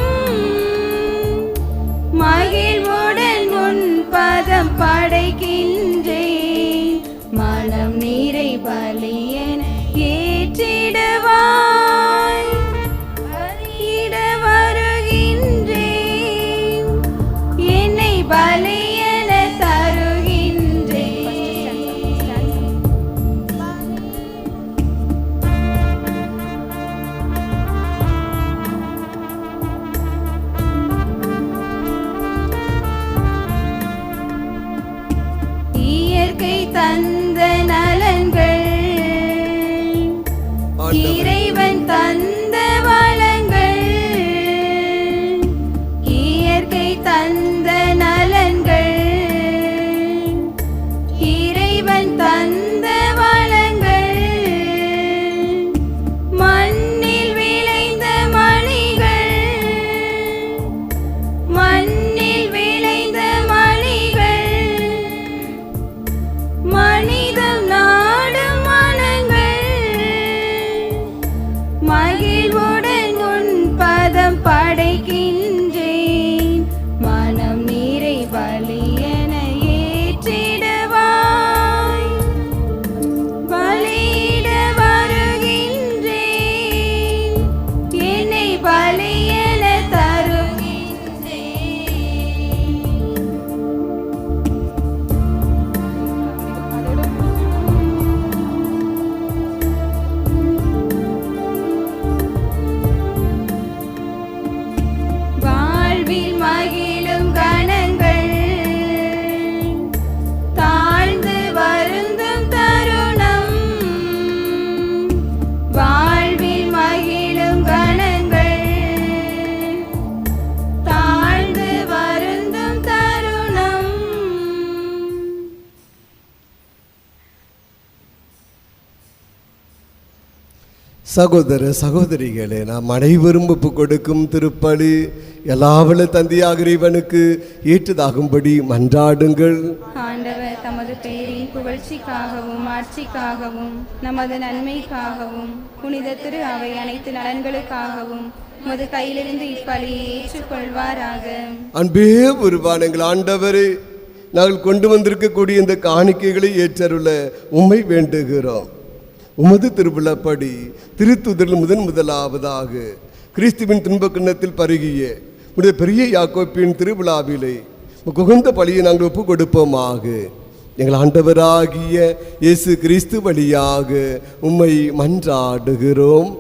மகிழ்வுடன் உன் பதம் படைக்கின்றேன். மனம் நீரை பலியென ஏற்றிடுவாய். பலியிட வருகின்றேன், என்னை பலியென தருகின்றேன். இயற்கை தந்த நலன்கள், இறைவன் தந்த வளங்கள். இயற்கை தந்த நலன்கள், இறைவன் தந்த வளங்கள். மண்ணில் விளைந்த மணிகள், மண்ணில் விளைந்த மணிகள். மணி சகோதர சகோதரிகளே, நாம் அனைவரும் ஒப்பு கொடுக்கும் திருப்பலி எல்லாவல்ல தந்தையாக இறைவனுக்கு ஏற்றதாகும்படி மன்றாடுங்கள். ஆண்டவர் தமது பெயரின் புகழ்ச்சிக்காகவும் ஆட்சிக்காகவும் நமது நன்மைக்காகவும் புனித திரு அவை அனைத்து நலன்களுக்காகவும் உமது கையிலிருந்து இப்பலியை ஏற்றுக்கொள்வாராக. அன்பே உருவான எங்கள் ஆண்டவரே, நாங்கள் கொண்டு வந்திருக்கக்கூடிய இந்த காணிக்கைகளை ஏற்றருள உம்மை வேண்டுகிறோம். உமது திருவிழப்படி திருத்துதரில் முதலாவதாக கிறிஸ்துவின் துன்ப கிண்ணத்தில் பருகிய உடைய பெரிய யாக்கோப்பின் திருவிழாவிலே உகந்த பலியை நாங்கள் ஒப்பு கொடுப்போமாக. எங்கள் ஆண்டவராகிய இயேசு கிறிஸ்து வழியாக உம்மை மன்றாடுகிறோம்.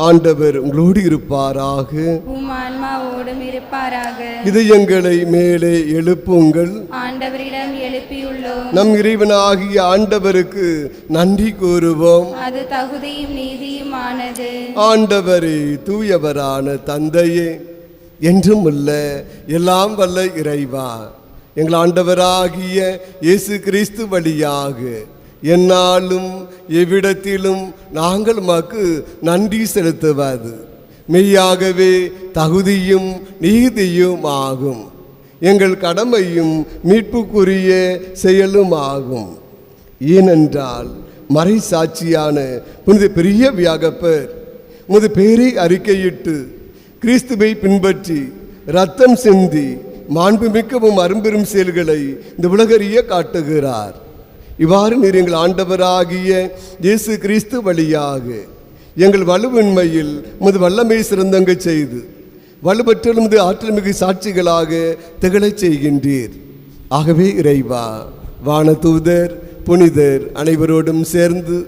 ஆண்டவர் உங்களோடு இருப்பாராக, உம் ஆன்மாவோடும் இருப்பாராக. இதயங்களை மேலே எழுப்புங்கள். ஆண்டவரிடம் எழுப்பியுள்ளோம். நம் இறைவனாகிய ஆண்டவருக்கு நன்றி கூறுவோம். அது தகுதியும் நீதியுமானது. ஆண்டவரே, தூயவரான தந்தையே, என்றும் உள்ள எல்லாம் வல்ல இறைவா, எங்கள் ஆண்டவராகிய இயேசு கிறிஸ்து வழியாக எந்நாளும் எவ்விடத்திலும் நாங்கள் உமக்கு நன்றி செலுத்துவது மெய்யாகவே தகுதியும் நீதியும் ஆகும். எங்கள் கடமையும் மீட்புக்குரிய செயலும் ஆகும். ஏனென்றால் மறை சாட்சியான புனித பெரிய வியாகப்பர் உமது பேரை அறிக்கையிட்டு கிறிஸ்துவை பின்பற்றி இரத்தம் சிந்தி மாண்புமிக்கவும் அரும்பெரும் செயல்களை இந்த உலகறிய காட்டுகிறார். இவ்வாறு நீர் எங்கள் ஆண்டவராகிய இயேசு கிறிஸ்து வழியாக எங்கள் வலுவின்மையில் உமது வல்லமை சிறந்தங்க செய்து வலுப்பெற்ற உமது ஆற்றல் மிகு சாட்சிகளாக திகழச் செய்கின்றீர். ஆகவே இறைவா, வானதூதர் புனிதர் அனைவரோடும் சேர்ந்து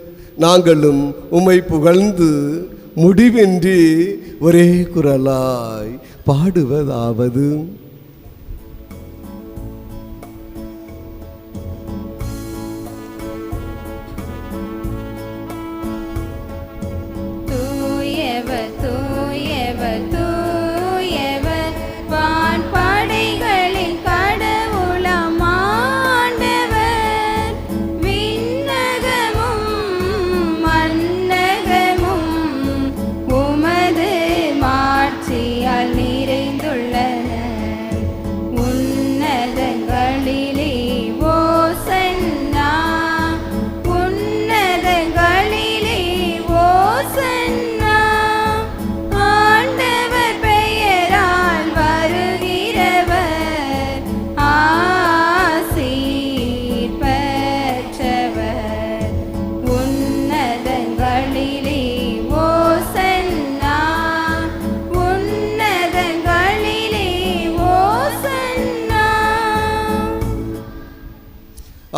நாங்களும் உம்மை புகழ்ந்து முடிவின்றி ஒரே குரலாய் பாடுவதாவது: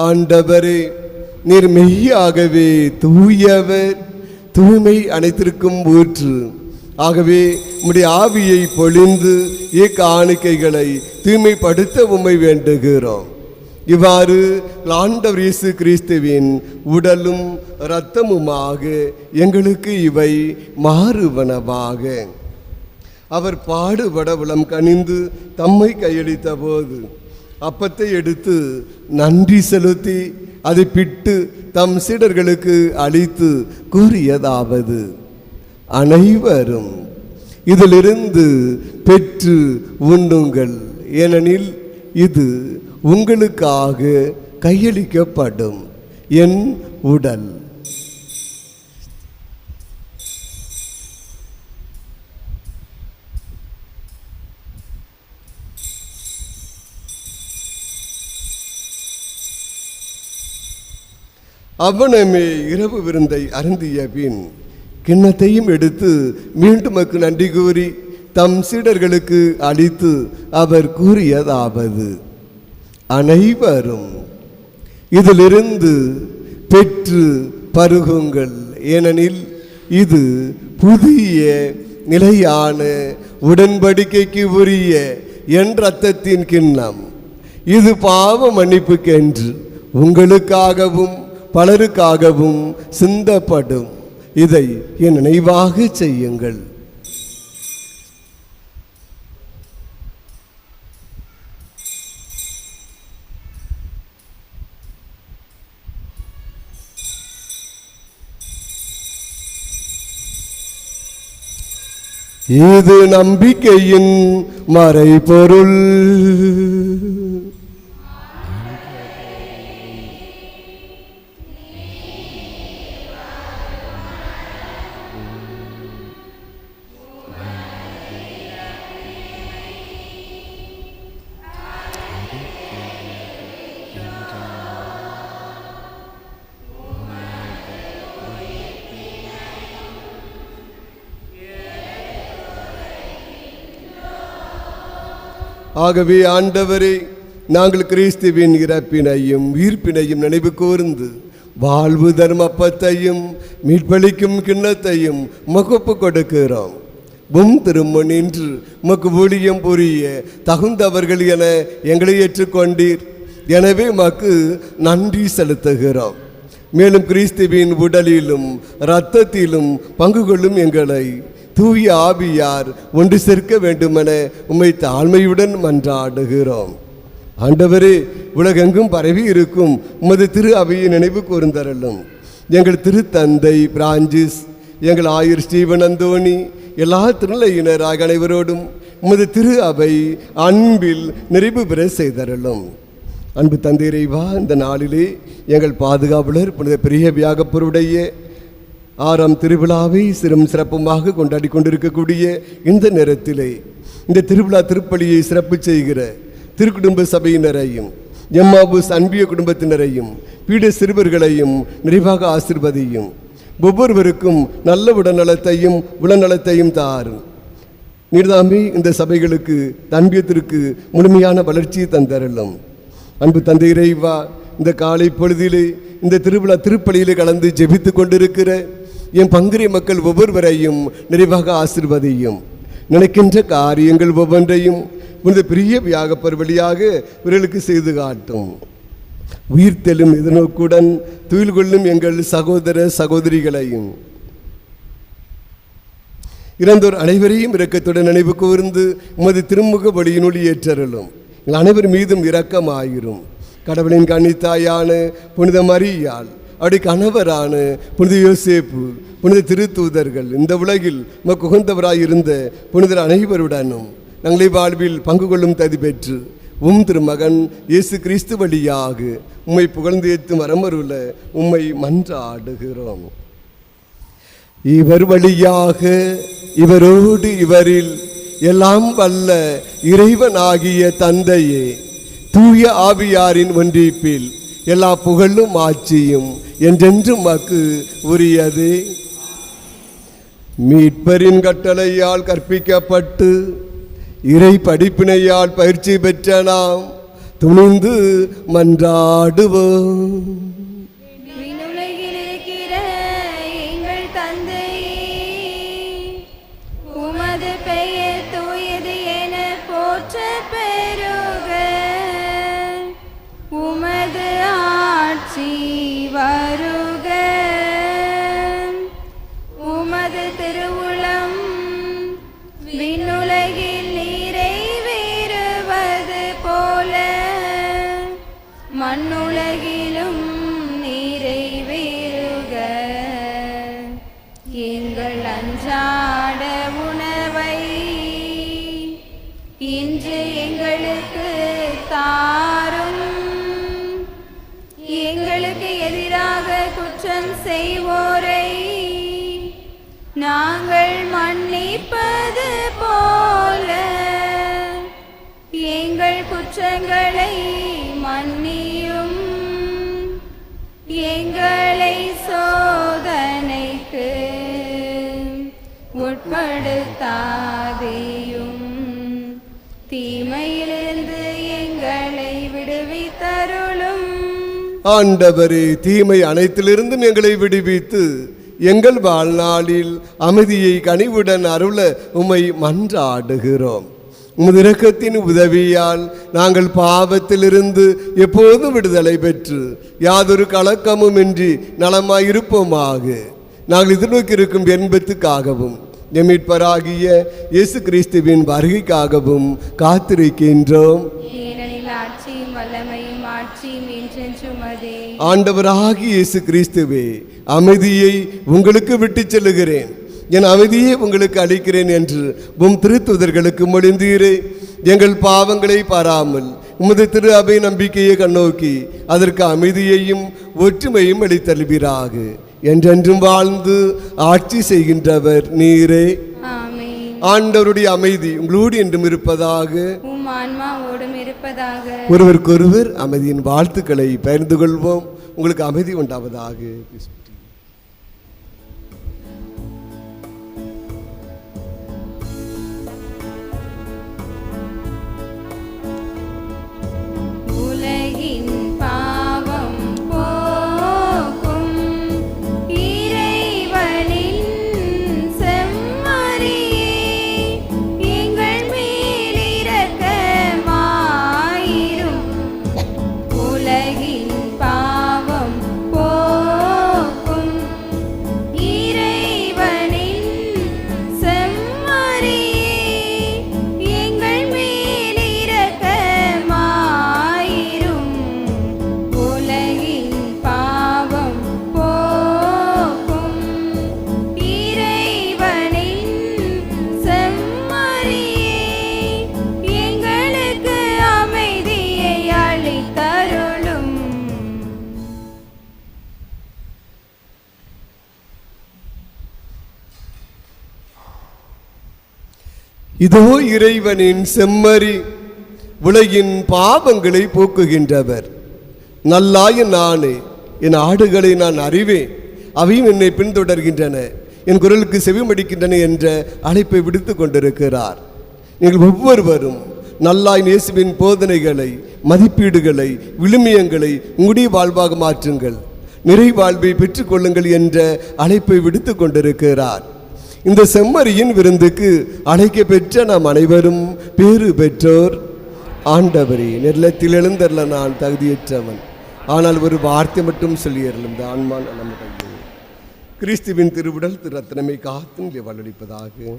ஆண்டவரே, நீர் மெய்யாகவே தூயவர், தூய்மை அனைத்திற்கும் ஊற்று. ஆகவே உம்முடைய ஆவியை பொழிந்து இக்காணிக்கைகளை தூய்மைப்படுத்த உம்மை வேண்டுகிறோம். இவ்வாறு ஆண்டவர் இயேசு கிறிஸ்துவின் உடலும் இரத்தமுமாக எங்களுக்கு இவை மாறுவனவாக. அவர் பாடுபட உளம் கனிந்து தம்மை கையளித்த போது அப்பத்தை எடுத்து நன்றி செலுத்தி அதை பிட்டு தம் சீடர்களுக்கு அளித்து கூறியதாவது: அனைவரும் இதிலிருந்து பெற்று உண்ணுங்கள், ஏனெனில் இது உங்களுக்காக கையளிக்கப்படும் என் உடல். அவனமே இரவு விருந்தை அருந்திய பின் கிண்ணத்தையும் எடுத்து மீண்டும் நன்றி கூறி தம் சீடர்களுக்கு அளித்து அவர் கூறியதாவது: அனைவரும் இதிலிருந்து பெற்று பருகுங்கள், ஏனெனில் இது புதிய நிலையான உடன்படிக்கைக்கு உரிய என் இரத்தத்தின் கிண்ணம். இது பாவ மன்னிப்புக்கென்று உங்களுக்காகவும் பலருக்காகவும் சிந்தப்படும். இதை என் நினைவாக செய்யுங்கள். இது நம்பிக்கையின் மறைபொருள். ஆகவே ஆண்டவரே, நாங்கள் கிறிஸ்துவின் இறப்பினையும் உயிர்ப்பினையும் நினைவு கூர்ந்து வாழ்வு தர்மப்பத்தையும் மீட்பளிக்கும் கிண்ணத்தையும் மகப்பு கொடுக்கிறோம். திருமண் நின்று மக்கு ஊழியம் புரிய தகுந்தவர்கள் என எங்களை ஏற்றுக்கொண்டீர். எனவே மக்கு நன்றி செலுத்துகிறோம். மேலும் கிறிஸ்துவின் உடலிலும் இரத்தத்திலும் பங்கு கொள்ளும் எங்களை தூய ஆவியார் ஒன்று சேர்க்க வேண்டுமென உம்மை தாழ்மையுடன் மன்றாடுகிறோம். ஆண்டவரே, உலகெங்கும் பரவி இருக்கும் உமது திரு அவையை நினைவு கூர்ந்தருளும். எங்கள் திருத்தந்தை பிரான்சிஸ், எங்கள் ஆயர் ஸ்டீவன் அந்தோணி, எல்லா திருநிலையினராக அனைவரோடும் உமது திரு அவை அன்பில் நிறைவு பெற செய்தருளும். அன்பு தந்தை இறைவா, இந்த நாளிலே எங்கள் பாதுகாவலர் புனித பெரிய வியாகப்பருடைய 6ஆம் திருவிழாவை சிறப்புமாக கொண்டாடி கொண்டிருக்கக்கூடிய இந்த நேரத்திலே இந்த திருவிழா திருப்பலியை சிறப்பு செய்கிற திருக்குடும்ப சபையினரையும் எம்மாபூஸ் அன்பிய குடும்பத்தினரையும் பீட சிறுவர்களையும் நிறைவாக ஆசீர்வதியும். ஒவ்வொருவருக்கும் நல்ல உடல்நலத்தையும் உளநலத்தையும் தாரும். நீர்தாமே இந்த சபைகளுக்கு அன்பியத்திற்கு முழுமையான வளர்ச்சியை தந்தருளும். அன்பு தந்தை இறைவா, இந்த காலை பொழுதிலே இந்த திருவிழா திருப்பலியிலே கலந்து ஜெபித்து கொண்டிருக்கிற என் பங்கிரிய மக்கள் ஒவ்வொருவரையும் நிறைவாக ஆசீர்வதியும். நினைக்கின்ற காரியங்கள் ஒவ்வொன்றையும் புனித பெரிய வியாகப்பர் வழியாக இவர்களுக்கு செய்து காட்டும். உயிர்த்தெழும் எதிர்நோக்குடன் துயில் கொள்ளும் எங்கள் சகோதர சகோதரிகளையும் இறந்தோர் அனைவரையும் இரக்கத்துடன் நினைவு கூர்ந்து உமது திருமுக வழியினுள் ஏற்றருளும். எங்கள் அனைவர் மீதும் இரக்கமாயிரும். கடவுளின் கன்னித்தாயான புனித மரியாள், அவருடைய கணவரான புனித யோசேப்பு, புனித திருத்தூதர்கள், இந்த உலகில் உமக்கு உகந்தவராயிருந்த புனிதர் அனைவருடனும் நாங்களே வாழ்வில் பங்கு கொள்ளும் தகுதி பெற்று திருமகன் இயேசு கிறிஸ்து வழியாக உம்மை புகழ்ந்து ஏற்றும் வரமருள உம்மை மன்றாடுகிறோம். இவர் வழியாக இவரோடு இவரில் எல்லாம் வல்ல இறைவனாகிய தந்தையே, தூய ஆவியாரின் ஒன்றிப்பில் எல்லா புகழும் ஆட்சியும் என்றென்றும் மக்கு உரியது. மீட்பரின் கட்டளையால் கற்பிக்கப்பட்டு இறை படிப்பினையால் பயிற்சி பெற்ற நாம் துணிந்து மன்றாடுவோம். விண்ணுலகில் இருக்கிற எங்கள் தந்தையே, உமது பெயர் தூயது என போற்ற பெறுக. உமது ஆட்சி வருக. உமது திருவுளம் விண்ணுலகில் நிறைவேறுவது போல மண்ணுலகிலும் நிறைவேறுக. எங்கள் அன்றாட உணவை இன்று எங்களுக்கு தாரும். எங்களுக்கு எதிராக குற்றம் செய்வோரை நாங்கள் மன்னிப்பது போல எங்கள் குற்றங்களை மன்னியும். எங்களை சோதனைக்கு உட்படுத்தாதேயும், தீமையிலிருந்து எங்களை விடுவித்தருளும். ஆண்டவரே, தீமை அனைத்திலிருந்தும் எங்களை விடுவித்து எங்கள் வாழ்நாளில் அமைதியை கனிவுடன் அருள உம்மை மன்றாடுகிறோம். உமது இரக்கத்தின் உதவியால் நாங்கள் பாவத்திலிருந்து எப்போதும் விடுதலை பெற்று யாதொரு கலக்கமுமின்றி நலமாயிருப்போமாக. நாங்கள் எதிர்நோக்கியிருக்கும் என்பத்துக்காகவும் மீட்பராகிய இயேசு கிறிஸ்துவின் வருகைக்காகவும் காத்திருக்கின்றோம். என்றென்றும் ஆண்டவராகிய இயேசு கிறிஸ்துவே, அமைதியை உங்களுக்கு விட்டு செல்லுகிறேன், என் அமைதியை உங்களுக்கு அளிக்கிறேன் என்று உம் திருத்துதர்களுக்கு மொழிந்தீரே. எங்கள் பாவங்களை பாராமல் உமது திரு அபை நம்பிக்கையை கண்ணோக்கி அதற்கு அமைதியையும் ஒற்றுமையும் அளித்தல்வீராக. என்றென்றும் வாழ்ந்து ஆட்சி செய்கின்றவர் நீரே. ஆமென். ஆண்டவருடைய அமைதி உங்களோடு என்றும் இருப்பதாக. உம் ஆன்மாவோடும் இருப்பதாக. ஒருவருக்கொருவர் அமைதியின் வாழ்த்துக்களை பகிர்ந்து கொள்வோம். உங்களுக்கு அமைதி உண்டாவதாக. உலகின் பாவம் போக்கும் இறைவனின் செம்மறியே, எங்கள் மேல் இரக்கமாயிரும். உலகின் பாவம் போக்கும் இறைவனின் செம்மறியே, எங்கள் மேல் இரக்கமாயிரும். உலகின் பாவம் போக்கும் இறைவனின் செம்மறியே, எங்களுக்கு அமைதியை அளித்தருளும். இதோ இறைவனின் செம்மறி, உலகின் பாவங்களை போக்குகின்றவர். நல்லாய நானே, என் ஆடுகளை நான் அறிவேன், அவையும் என்னை பின்தொடர்கின்றன, என் குரலுக்கு செவிமடிக்கின்றன என்ற அழைப்பை விடுத்து கொண்டிருக்கிறார். நீங்கள் ஒவ்வொருவரும் நல்லாய் இயேசுவின் போதனைகளை, மதிப்பீடுகளை, விழுமியங்களை உங்களுடைய வாழ்வாக மாற்றுங்கள், நிறை வாழ்வை பெற்றுக்கொள்ளுங்கள் என்ற அழைப்பை விடுத்து கொண்டிருக்கிறார். இந்த செம்மறியின் விருந்துக்கு அழைக்க பெற்ற நாம் அனைவரும் பேறு பெற்றோர். ஆண்டவரே, நிலத்தில் எழுந்தருள நான் தகுதியற்றவன், ஆனால் ஒரு வார்த்தை மட்டும் சொல்லியறலும் இந்த ஆன்மா நம்முடைய கிறிஸ்துவின் திருவுடல் திரு ரத்தினமை காத்தும் வளர்ப்பதாக.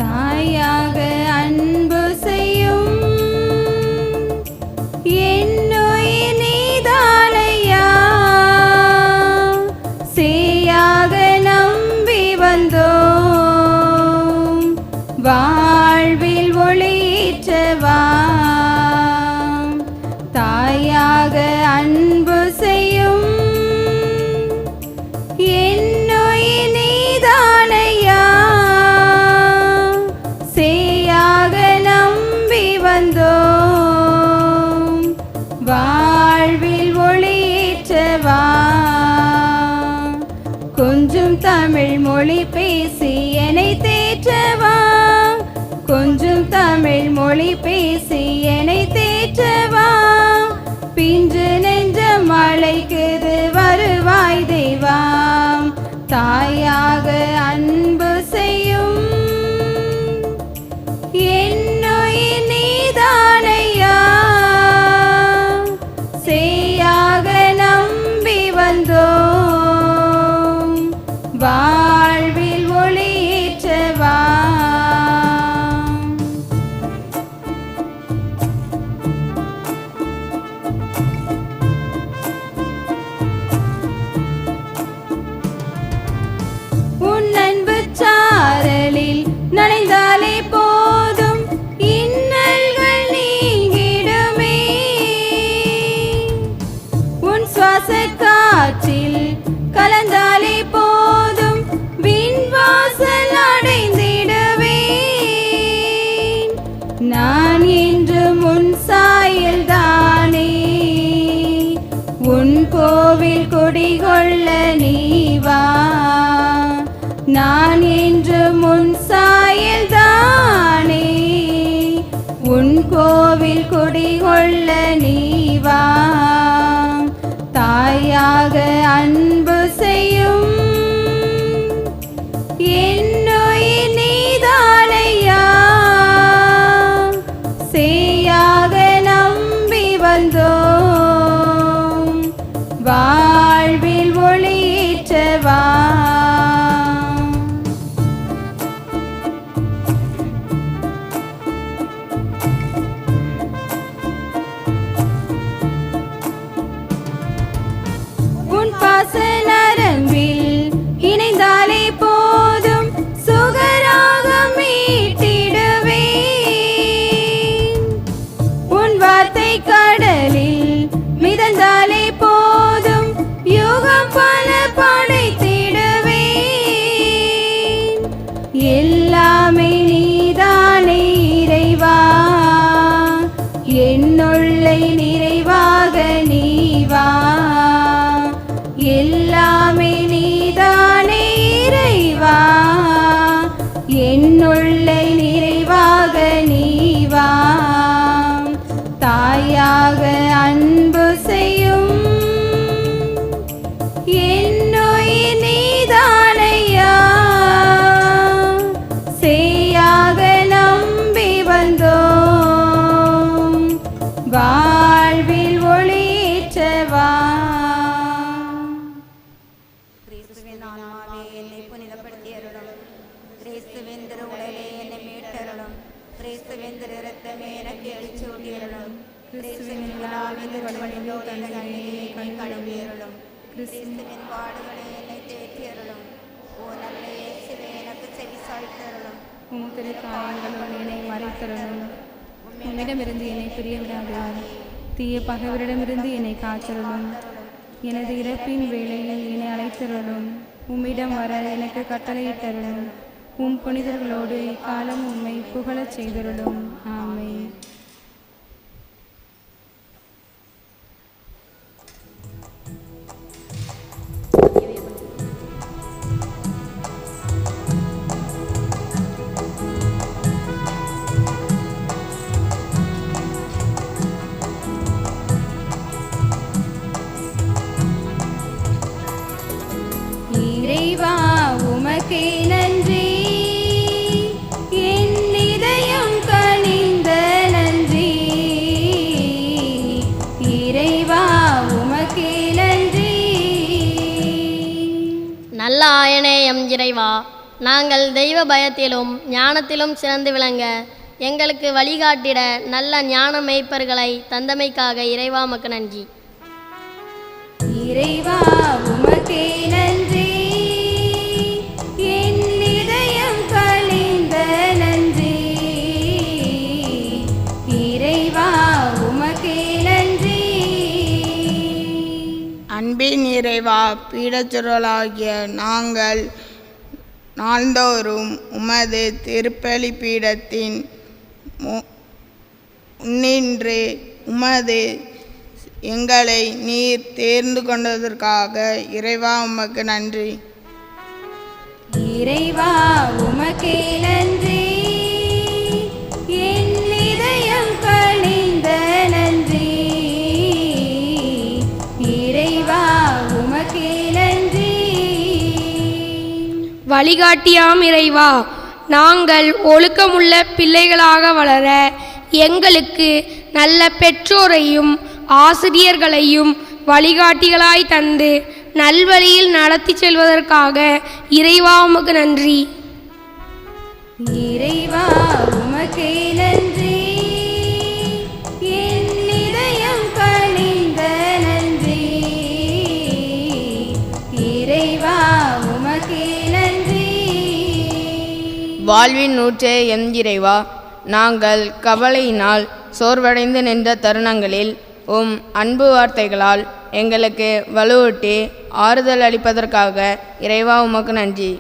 தாயாக அன்பு செய்யும் என்னுயிர் நீதானையா, சேயாக நம்பி வந்தோம் வாழ்வில் ஒளியேற்றவா. தாயாக அன்பு செய்யும் என்னுயிர் நீதானையா, சேயாக நம்பி வந்தோம் வாழ்வில் ஒளியேற்றவா. மொழி பேசி என்னை தேற்றவா, பிஞ்சு நெஞ்சம் அழைக்குது வருவாய் தேவா, தாயாக அன்பு செய்யும் என்னுயிர் நீதானையா, சேயாக நம்பி வந்தோம் வாழ்வில் ஒளியேற்றவா. உன் அன்பு சாரலில் நனைந்தாலே போதும் இன்னல்கள் நீங்கிடுமே, உன் சுவாச காற்றில் கலந்தாலே போதும் விண்வாசல் அடைந்திடுவேன். நான் என்று முன் சாயல் தானே, உன் கோவில் குடிகொள்ள நீவா, நான் என்று முன் சாயல் தானே, உன் கோவில் குடிகொள்ள நீவா, தாயாக அன்பு செய்யும் என்னுயிர் நீதானையா, சேயாக நம்பி வந்தோம் வாழ்வில் ஒளியேற்றவா. உன் பாச நரம்பில் இணைந்தாலே போதும் சுகராக மீட்டிடுவேன், உன் வார்த்தை கடலில் மிதந்தாலே போதும் யுகம் பல படைத்திடுவேன். எல்லாமே நீதானே இறைவா, என்னுள்ளே நிறைவாக நீவா, எல்லாமே நீதானே இறைவா, என்னுள்ளே நிறைவாக நீவா, தாயாக அன்பு செய்யும் என்னுயிர் நீதானையா, சேயாக நம்பி வந்தோம் வாழ்வில் ஒளியேற்றவா. கிறிஸ்துவின் ஆன்மாவே என்னை புனிதப்படுத்தி அருளும், கிறிஸ்துவின் திருவுடலே என்னை மீட்டருளும், கிறிஸ்துவின் திரு இரத்தமே எனக்கு எழுச்சூட்டி அருளும், கிறிஸ்துவின் விழாவின் திருவடியோடு என் கண்ணீரை கழுவி அருளும், கிறிஸ்துவின் பாடுகளை என்னை தேற்றி அருளும், ஓ நல்ல இயேசுவே எனக்கு செவி சாய்த்து அருளும், உம் திருக்காயங்களுள் என்னை மறைத்தருளும், உம்மிடமிருந்து என்னை பிரிய விடாதீர், தீய பகைவரிடமிருந்து என்னை காத்தருளும், எனது இறப்பின் வேளையில் என்னை அழைத்தருளும், உம்மிடம் வர எனக்கு கட்டளையிட்டருளும், உம் புனிதர்களோடு இக்காலம் உம்மை புகழச் செய்தருளும். ஆமென். இறைவா உமக்கே நன்றி, என் இதயம் கனிந்த நன்றி, இறைவா உமக்கே நன்றி. நல்ல ஆயனே எம் இறைவா, நாங்கள் தெய்வ பயத்திலும் ஞானத்திலும் சிறந்து விளங்க எங்களுக்கு வழிகாட்டிட நல்ல ஞான மேய்ப்பர்களை தந்தமைக்காக இறைவா உமக்கு நன்றி. இறைவா உமக்கே நன்றி, என் இதயம் கனிந்த நன்றி, இறைவா உமக்கே நன்றி. அன்பின் இறைவா, பீடச்சுருளாகிய நாங்கள் நாள்தோறும் உமது திருப்பலி பீடத்தின் முன்னின்று உமது எங்களை நீர் தேர்ந்து கொண்டதற்காக இறைவா உமக்கு நன்றி. இறைவா உமக்கே நன்றி, என் இதயம் வழிகாட்டியாம் இறைவா, நாங்கள் ஒழுக்கமுள்ள பிள்ளைகளாக வளர எங்களுக்கு நல்ல பெற்றோரையும் ஆசிரியர்களையும் வழிகாட்டிகளாய் தந்து நல்வழியில் நடத்தி செல்வதற்காக இறைவா உமக்கு நன்றி. இறைவா உமக்கே நன்றி, என் இதயம் கனிந்த நன்றி. இறைவா உமக்கே நன்றி. வாழ்வின் ஊற்றே எம் இறைவா, நாங்கள் கவலையினால் சோர்வடைந்து நின்ற தருணங்களில் உம் அன்பு வார்த்தைகளால் எங்களுக்கு வலுவூட்டி ஆறுதல் அளிப்பதற்காக இறைவா உமக்கு நன்றி.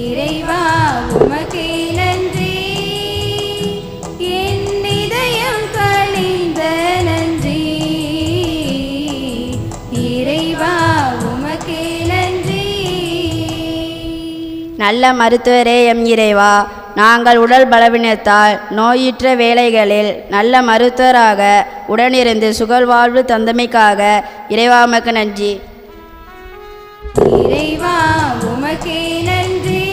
இறைவா உமக்கே நன்றி, என் இதயம் கனிந்த நன்றி. இறைவா உமக்கே நன்றி. நல்ல மருத்துவரே எம் இறைவா, நாங்கள் உடல் பலவீனத்தால் நோயுற்ற வேளைகளில் நல்ல மருத்துவராக உடனிருந்து சுகழ்வாழ்வு தந்தமைக்காக இறைவா உமக்கு நன்றி. இறைவா உமக்கே நன்றி,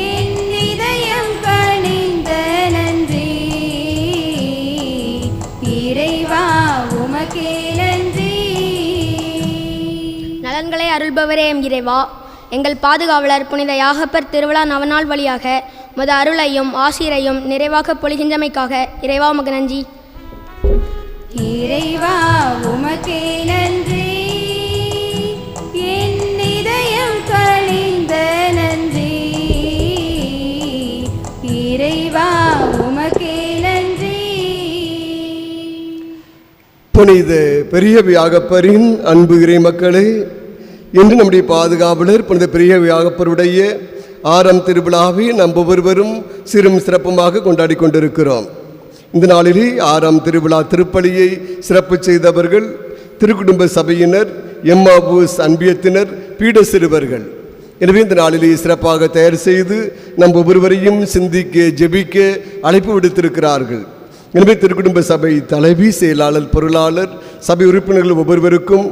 என் இதயம் கனிந்த நன்றி. இறைவா உமக்கே நன்றி. நலன்களை அருள்பவரே எம் இறைவா, எங்கள் பாதுகாவலர் புனித யாகப்பர் திருவிழா நவநாள் வழியாக முத அருளையும் ஆசிரையும் நிறைவாக பொழிகின்றமைக்காக இறைவா உமக்கு நன்றி. இறைவா உமக்கே நன்றி, என் இதயம் கனிந்த நன்றி. இறைவா உமக்கே நன்றி. புனித பெரிய வியாகப்பரின் அன்பு இறை மக்களே, இன்று நம்முடைய பாதுகாவலர் புனித பெரிய வியாகப்பருடைய 6ஆம் திருவிழாவை நம் ஒவ்வொருவரும் சிறும் சிறப்புமாக கொண்டாடி கொண்டிருக்கிறோம். இந்த நாளிலே 6ஆம் திருவிழா திருப்பலியை சிறப்பு செய்தவர்கள் திருக்குடும்ப சபையினர், எம்மாபூஸ் அன்பியத்தினர், பீட சிறுவர்கள். எனவே இந்த நாளிலே சிறப்பாக தயார் செய்து நம் ஒவ்வொருவரையும் சிந்திக்க ஜெபிக்க அழைப்பு விடுத்திருக்கிறார்கள். எனவே திருக்குடும்ப சபை தலைவி, செயலாளர், பொருளாளர், சபை உறுப்பினர்கள் ஒவ்வொருவருக்கும்,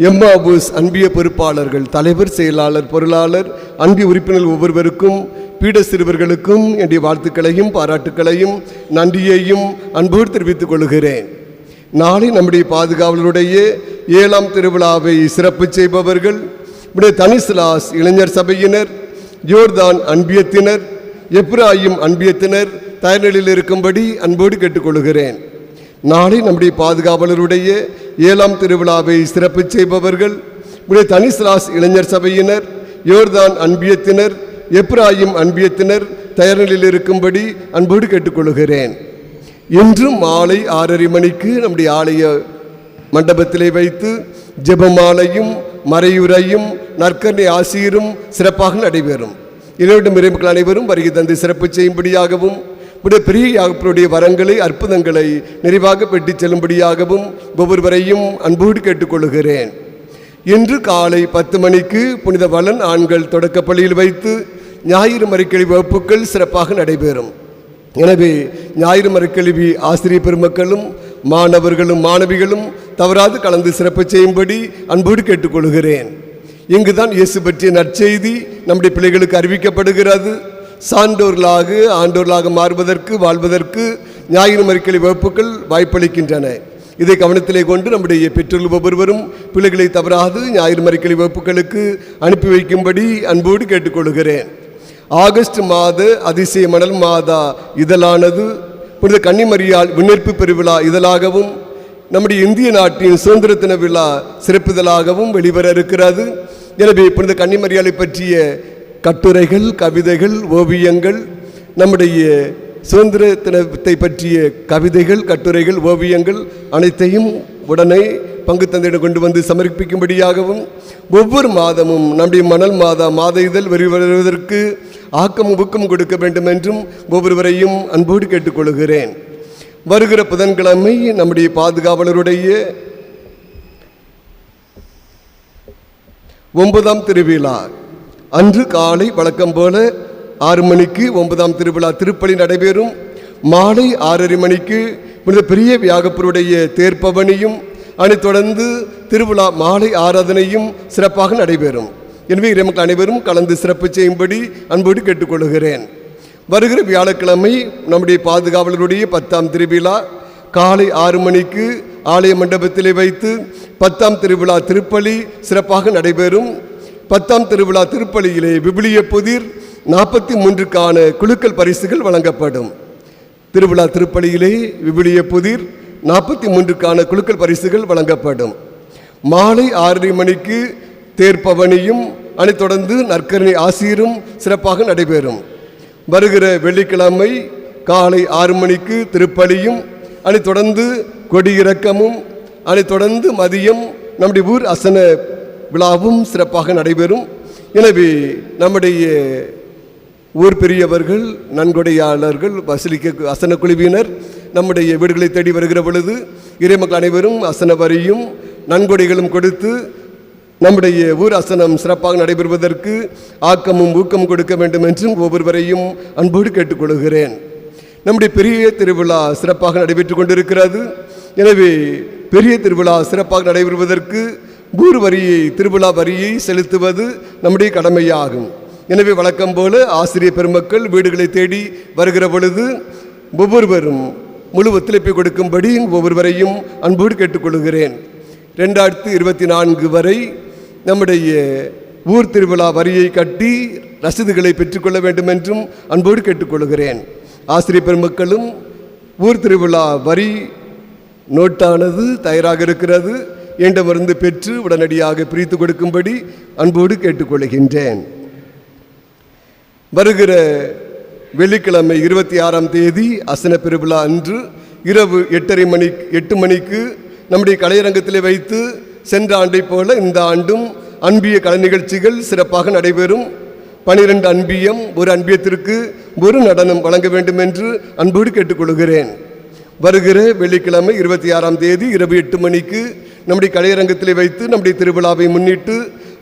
எம்மாபூஸ் அன்பிய பொறுப்பாளர்கள், தலைவர், செயலாளர், பொருளாளர், அன்பிய உறுப்பினர்கள் ஒவ்வொருவருக்கும், பீட சிறுவர்களுக்கும் என்னுடைய வாழ்த்துக்களையும் பாராட்டுக்களையும் நன்றியையும் அன்போடு தெரிவித்துக் கொள்கிறேன். நாளை நம்முடைய பாதுகாவலருடைய 7ஆம் திருவிழாவை சிறப்பு செய்பவர்கள் தனிஸ்லாஸ் இளைஞர் சபையினர், யோர்தான் அன்பியத்தினர், எப்ராயிம் அன்பியத்தினர் தயார்நிலையில் இருக்கும்படி அன்போடு கேட்டுக்கொள்கிறேன். நாளை நம்முடைய பாதுகாவலருடைய 7ஆம் திருவிழாவை சிறப்பு செய்பவர்கள் தனிஸ்லாஸ் இளைஞர் சபையினர், யோர்தான் அன்பியத்தினர், எப்ராயிம் அன்பியத்தினர் தயார்நிலையில் இருக்கும்படி அன்போடு கேட்டுக்கொள்கிறேன். இன்று மாலை 6:30 மணிக்கு நம்முடைய ஆலய மண்டபத்திலே வைத்து ஜெபமாலையும் மறையுரையும் நற்கருணை ஆசிரியரும் சிறப்பாக நடைபெறும். இளைஞர் இறைமக்கள் அனைவரும் வருகை தந்து சிறப்பு செய்யும்படியாகவும் பெரிய யாகப்பருடைய வரங்களை அற்புதங்களை நிறைவாக பெற்று செல்லும்படியாகவும் ஒவ்வொருவரையும் அன்போடு கேட்டுக்கொள்கிறேன். இன்று காலை 10 மணிக்கு புனித வளன் ஆண்கள் தொடக்கப்பள்ளியில் வைத்து ஞாயிறு மறைக்கல்வி வகுப்புகள் சிறப்பாக நடைபெறும். எனவே ஞாயிறு மறைக்கல்வி ஆசிரியர் பெருமக்களும் மாணவர்களும் மாணவிகளும் தவறாது கலந்து சிறப்பு செய்யும்படி அன்போடு கேட்டுக்கொள்கிறேன். இங்குதான் இயேசு பற்றிய நற்செய்தி நம்முடைய பிள்ளைகளுக்கு அறிவிக்கப்படுகிறது. சான்றோர்களாக ஆண்டோர்களாக மாறுவதற்கு வாழ்வதற்கு ஞாயிறு மறைக்கல்வி வகுப்புகள் வாய்ப்பளிக்கின்றன. இதை கவனத்திலே கொண்டு நம்முடைய பெற்றோர்கள் ஒவ்வொருவரும் பிள்ளைகளை தவறாது ஞாயிறு மறைக்கல்வி வகுப்புகளுக்கு அனுப்பி வைக்கும்படி அன்போடு கேட்டுக்கொள்கிறேன். ஆகஸ்ட் மாத அதிசய மணல் மாதா இதழானது புனித கன்னிமரியாள் விண்ணேற்பு பெருவிழா இதழாகவும் நம்முடைய இந்திய நாட்டின் சுதந்திர தின விழா சிறப்பிதழாகவும் வெளிவர இருக்கிறது. எனவே புனித கன்னிமரியாளை பற்றிய கட்டுரைகள், கவிதைகள், ஓவியங்கள், நம்முடைய சுதந்திர தினத்தை பற்றிய கவிதைகள், கட்டுரைகள், ஓவியங்கள் அனைத்தையும் உடனே பங்கு தந்தையிடம் கொண்டு வந்து சமர்ப்பிக்கும்படியாகவும் ஒவ்வொரு மாதமும் நம்முடைய மணல் மாதா மாத இதழ் வெளிவருவதற்கு ஆக்கமும் ஊக்கம் கொடுக்க வேண்டும் என்றும் ஒவ்வொருவரையும் அன்போடு கேட்டுக்கொள்கிறேன். வருகிற புதன்கிழமை நம்முடைய பாதுகாவலருடைய 9ஆம் திருவிழா அன்று காலை வழக்கம் போல 6 மணிக்கு 9ஆம் திருவிழா திருப்பலி நடைபெறும். மாலை 6:30 மணிக்கு புனித பெரிய வியாகப்பருடைய தேர்ப்பவனியும் அதைத் தொடர்ந்து திருவிழா மாலை ஆராதனையும் சிறப்பாக நடைபெறும். எனவே இறைமக்கள் அனைவரும் கலந்து சிறப்பு செய்யும்படி அன்போடு கேட்டுக்கொள்கிறேன். வருகிற வியாழக்கிழமை நம்முடைய பாதுகாவலருடைய 10ஆம் திருவிழா காலை 6 மணிக்கு ஆலய மண்டபத்திலே வைத்து 10ஆம் திருவிழா திருப்பலி சிறப்பாக நடைபெறும். 10ஆம் திருவிழா திருப்பலியிலே விபிலிய புதிர் 43க்கான குலுக்கல் பரிசுகள் வழங்கப்படும். திருவிழா திருப்பலியிலே விபிலிய புதிர் 43க்கான குலுக்கல் பரிசுகள் வழங்கப்படும். மாலை 6:30 மணிக்கு தேர்ப்பவனியும் அதைத் தொடர்ந்து நற்கருணை ஆசீரும் சிறப்பாக நடைபெறும். வருகிற வெள்ளிக்கிழமை காலை 6 மணிக்கு திருப்பலியும் அதைத் தொடர்ந்து கொடியிறக்கமும் அதைத் தொடர்ந்து மதியம் நம்முடைய ஊர் அசன விழாவும் சிறப்பாக நடைபெறும். எனவே நம்முடைய ஊர் பெரியவர்கள், நன்கொடையாளர்கள், வசூலிக்க அசன குழுவினர் நம்முடைய வீடுகளை தேடி வருகிற பொழுது இறைமக்கள் அனைவரும் அசன வரியும் நன்கொடைகளும் கொடுத்து நம்முடைய ஊர் அசனம் சிறப்பாக நடைபெறுவதற்கு ஆக்கமும் ஊக்கம் கொடுக்க வேண்டும் என்றும் ஒவ்வொருவரையும் அன்போடு கேட்டுக்கொள்கிறேன். நம்முடைய பெரிய திருவிழா சிறப்பாக நடைபெற்று கொண்டிருக்கிறது. எனவே பெரிய திருவிழா சிறப்பாக நடைபெறுவதற்கு ஊர் வரியை, திருவிழா வரியை செலுத்துவது நம்முடைய கடமையாகும். எனவே வழக்கம் போல ஆசிரியர் பெருமக்கள் வீடுகளை தேடி வருகிற பொழுது ஒவ்வொருவரும் முழு ஒத்துழைப்பை கொடுக்கும்படி ஒவ்வொருவரையும் அன்போடு கேட்டுக்கொள்கிறேன். 2024 வரை நம்முடைய ஊர் திருவிழா வரியை கட்டி ரசீதுகளை பெற்றுக்கொள்ள வேண்டும் என்றும் அன்போடு கேட்டுக்கொள்கிறேன். ஆசிரியர் பெருமக்களும் ஊர் திருவிழா வரி நோட்டானது தயாராக இருக்கிறது, ஏண்டமிருந்து பெற்று உடனடியாக பிரித்து கொடுக்கும்படி அன்போடு கேட்டுக்கொள்கின்றேன். வருகிற வெள்ளிக்கிழமை 26ஆம் தேதி அசன பெருவிழா அன்று இரவு 8 மணிக்கு நம்முடைய கலையரங்கத்திலே வைத்து சென்ற ஆண்டை போல இந்த ஆண்டும் அன்பிய கலை நிகழ்ச்சிகள் சிறப்பாக நடைபெறும். 12 அன்பியம், ஒரு அன்பியத்திற்கு ஒரு நடனம் வழங்க வேண்டும் என்று அன்போடு கேட்டுக்கொள்கிறேன். வருகிற வெள்ளிக்கிழமை 26ஆம் தேதி இரவு 8 மணிக்கு நம்முடைய கலையரங்கத்திலே வைத்து நம்முடைய திருவிழாவை முன்னிட்டு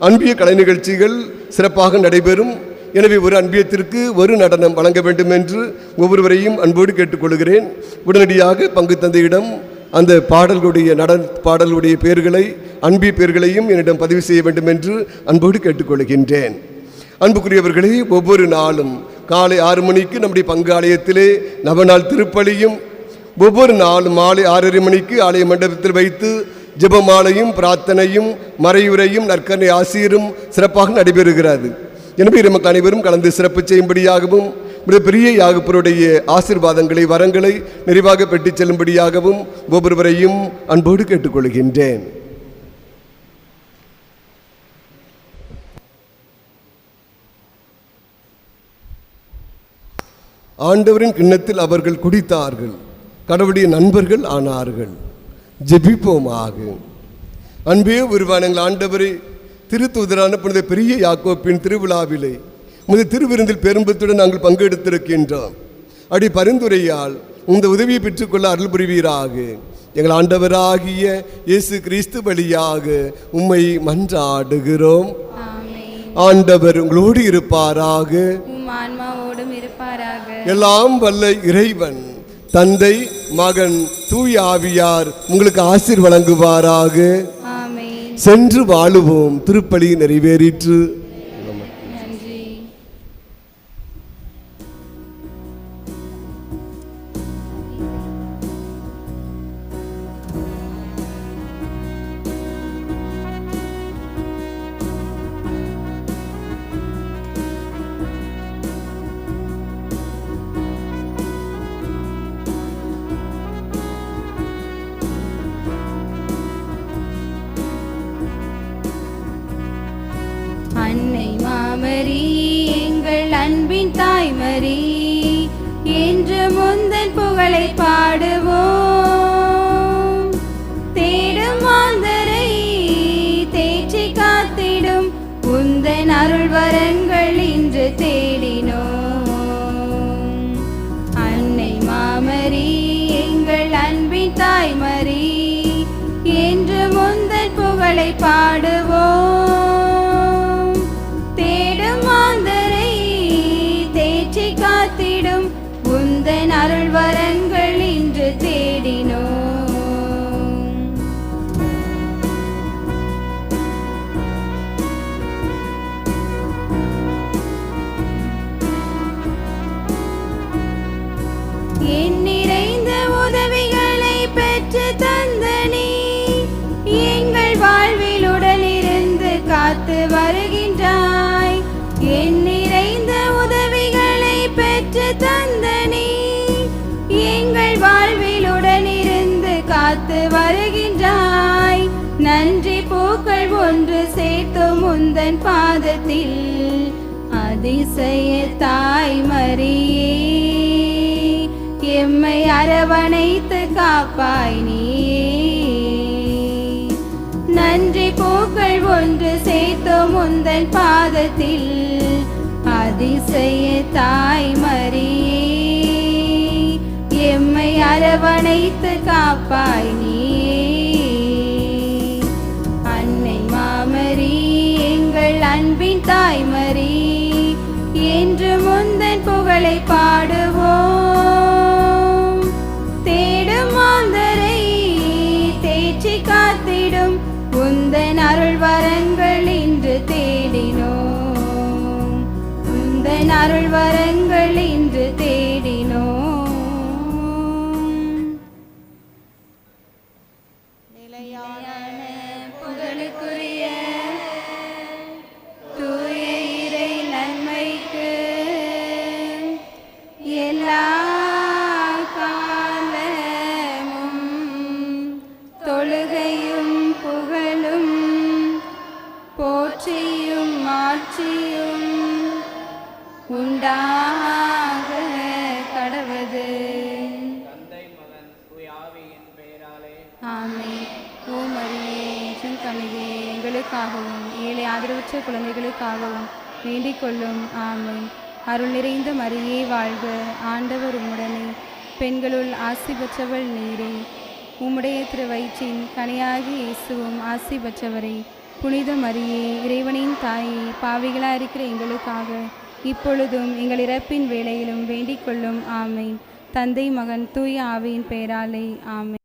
அன்பிய கலை நிகழ்ச்சிகள் சிறப்பாக நடைபெறும். எனவே ஒரு அன்பியத்திற்கு ஒரு நடனம் வழங்க வேண்டும் என்று ஒவ்வொருவரையும் அன்போடு கேட்டுக்கொள்கிறேன். உடனடியாக பங்கு தந்தையிடம் அந்த பாடலுடைய பெயர்களை, அன்பிய பெயர்களையும் என்னிடம் பதிவு செய்ய வேண்டும் என்று அன்போடு கேட்டுக்கொள்கின்றேன். அன்புக்குரியவர்களே, ஒவ்வொரு நாளும் காலை 6 மணிக்கு நம்முடைய பங்கு ஆலயத்திலே நவநாள் திருப்பலியும், ஒவ்வொரு நாளும் மாலை 6:30 மணிக்கு ஆலய மண்டபத்தில் வைத்து ஜெபமாலையும் பிரார்த்தனையும் மறையுரையும் நற்கருணை ஆசீரும் சிறப்பாக நடைபெறுகிறது. எனவே நமக்கு அனைவரும் கலந்து சிறப்பு செய்யும்படியாகவும் பெரிய யாகப்பருடைய ஆசீர்வாதங்களை, வரங்களை நிறைவாக பெற்றுச் செல்லும்படியாகவும் ஒவ்வொருவரையும் அன்போடு கேட்டுக்கொள்கின்றேன். ஆண்டவரின் கிண்ணத்தில் அவர்கள் குடித்தார்கள், கடவுளுடைய நண்பர்கள் ஆனார்கள். ஜெபிப்போமாக. அன்பே உருவானங்கள் ஆண்டவரே, திருத்தூதரான புனித பெரிய யாக்கோப்பின் திருவிழாவிலே முதல் திருவிருந்தில் பெரும்பத்துடன் நாங்கள் பங்கெடுத்திருக்கின்றோம். அடி பரிந்துரையால் இந்த உதவியை பெற்றுக்கொள்ள அருள் புரிவீராக. எங்கள் ஆண்டவராகிய இயேசு கிறிஸ்து வழியாக உம்மை மன்றாடுகிறோம். ஆண்டவர் உங்களோடு இருப்பாராக, எல்லாம் வல்ல இறைவன் தந்தை, மகன், தூய ஆவியார் உங்களுக்கு ஆசீர் வழங்குவாராக. சென்று வாழுவோம். திருப்பலி நிறைவேறிற்று. அன்னை மாமரி எங்கள் அன்பின் தாய்மரி, என்று முந்தன் புகழை பாடுவோம். தேடும் மாந்தரை தேற்றி காத்திடும் உந்தன் அருள் வரங்கள் இன்று தேடினோம். அன்னை மாமரி எங்கள் அன்பின் தாய்மரி, என்று முந்தன் புகழை பாடுவோம். காத்திடும் உந்தன் அருள் வரங்கள் இன்று தேடினோம். வாழ்வில் உடனிருந்து காத்து வருகின்றாய். நன்றி பூக்கள் ஒன்று சேர்த்தும் உந்தன் பாதத்தில் அதிசய தாய் மரியே, எம்மை அரவணைத்து காப்பாய் நீயே. நன்றி பூக்கள் ஒன்று சேர்த்தும் உந்தன் பாதத்தில் அதிசய தாய் மரியே, எம்மை அரவணைத்து காப்பாய் நீயே. அன்னை மாமரி எங்கள் அன்பின் தாய்மரி, என்று முந்தன் புகழை பாடுவோம். தேடும் மாந்தரை தேற்றி காத்திடும் உந்தன் அருள் வரங்கள் இன்று தேடினோம். உந்தன் அருள் வரங்கள் இன்று தேடினோம். நிலையான புகழுக்குரிய தூய இறை நன்மைக்கு எல்லா காலமும் தொழுகையும் புகழும் போற்றியும் மாற்றியும் உண்டாக கடவது. ஆமென். ஓ மரியே, என் கன்னிகே, எங்களுக்காகவும் ஏழை ஆதரவற்ற குழந்தைகளுக்காகவும் வேண்டிக் கொள்ளும். ஆமென். அருள் நிறைந்த மரியே வாழ்க, ஆண்டவர் உம்முடனே, பெண்களுள் ஆசி பெற்றவள் நீரே. உம்முடைய திருவயிற்றின் கனியாகி இயேசுவும் ஆசி பெற்றவரே. புனித மரியே, இறைவனின் தாயே, பாவிகளாக இருக்கிற எங்களுக்காக இப்பொழுதும் எங்கள் இறப்பின் வேளையிலும் வேண்டிக் கொள்ளும். ஆமென். தந்தை மகன் தூய ஆவியின் பெயராலே. ஆமென்.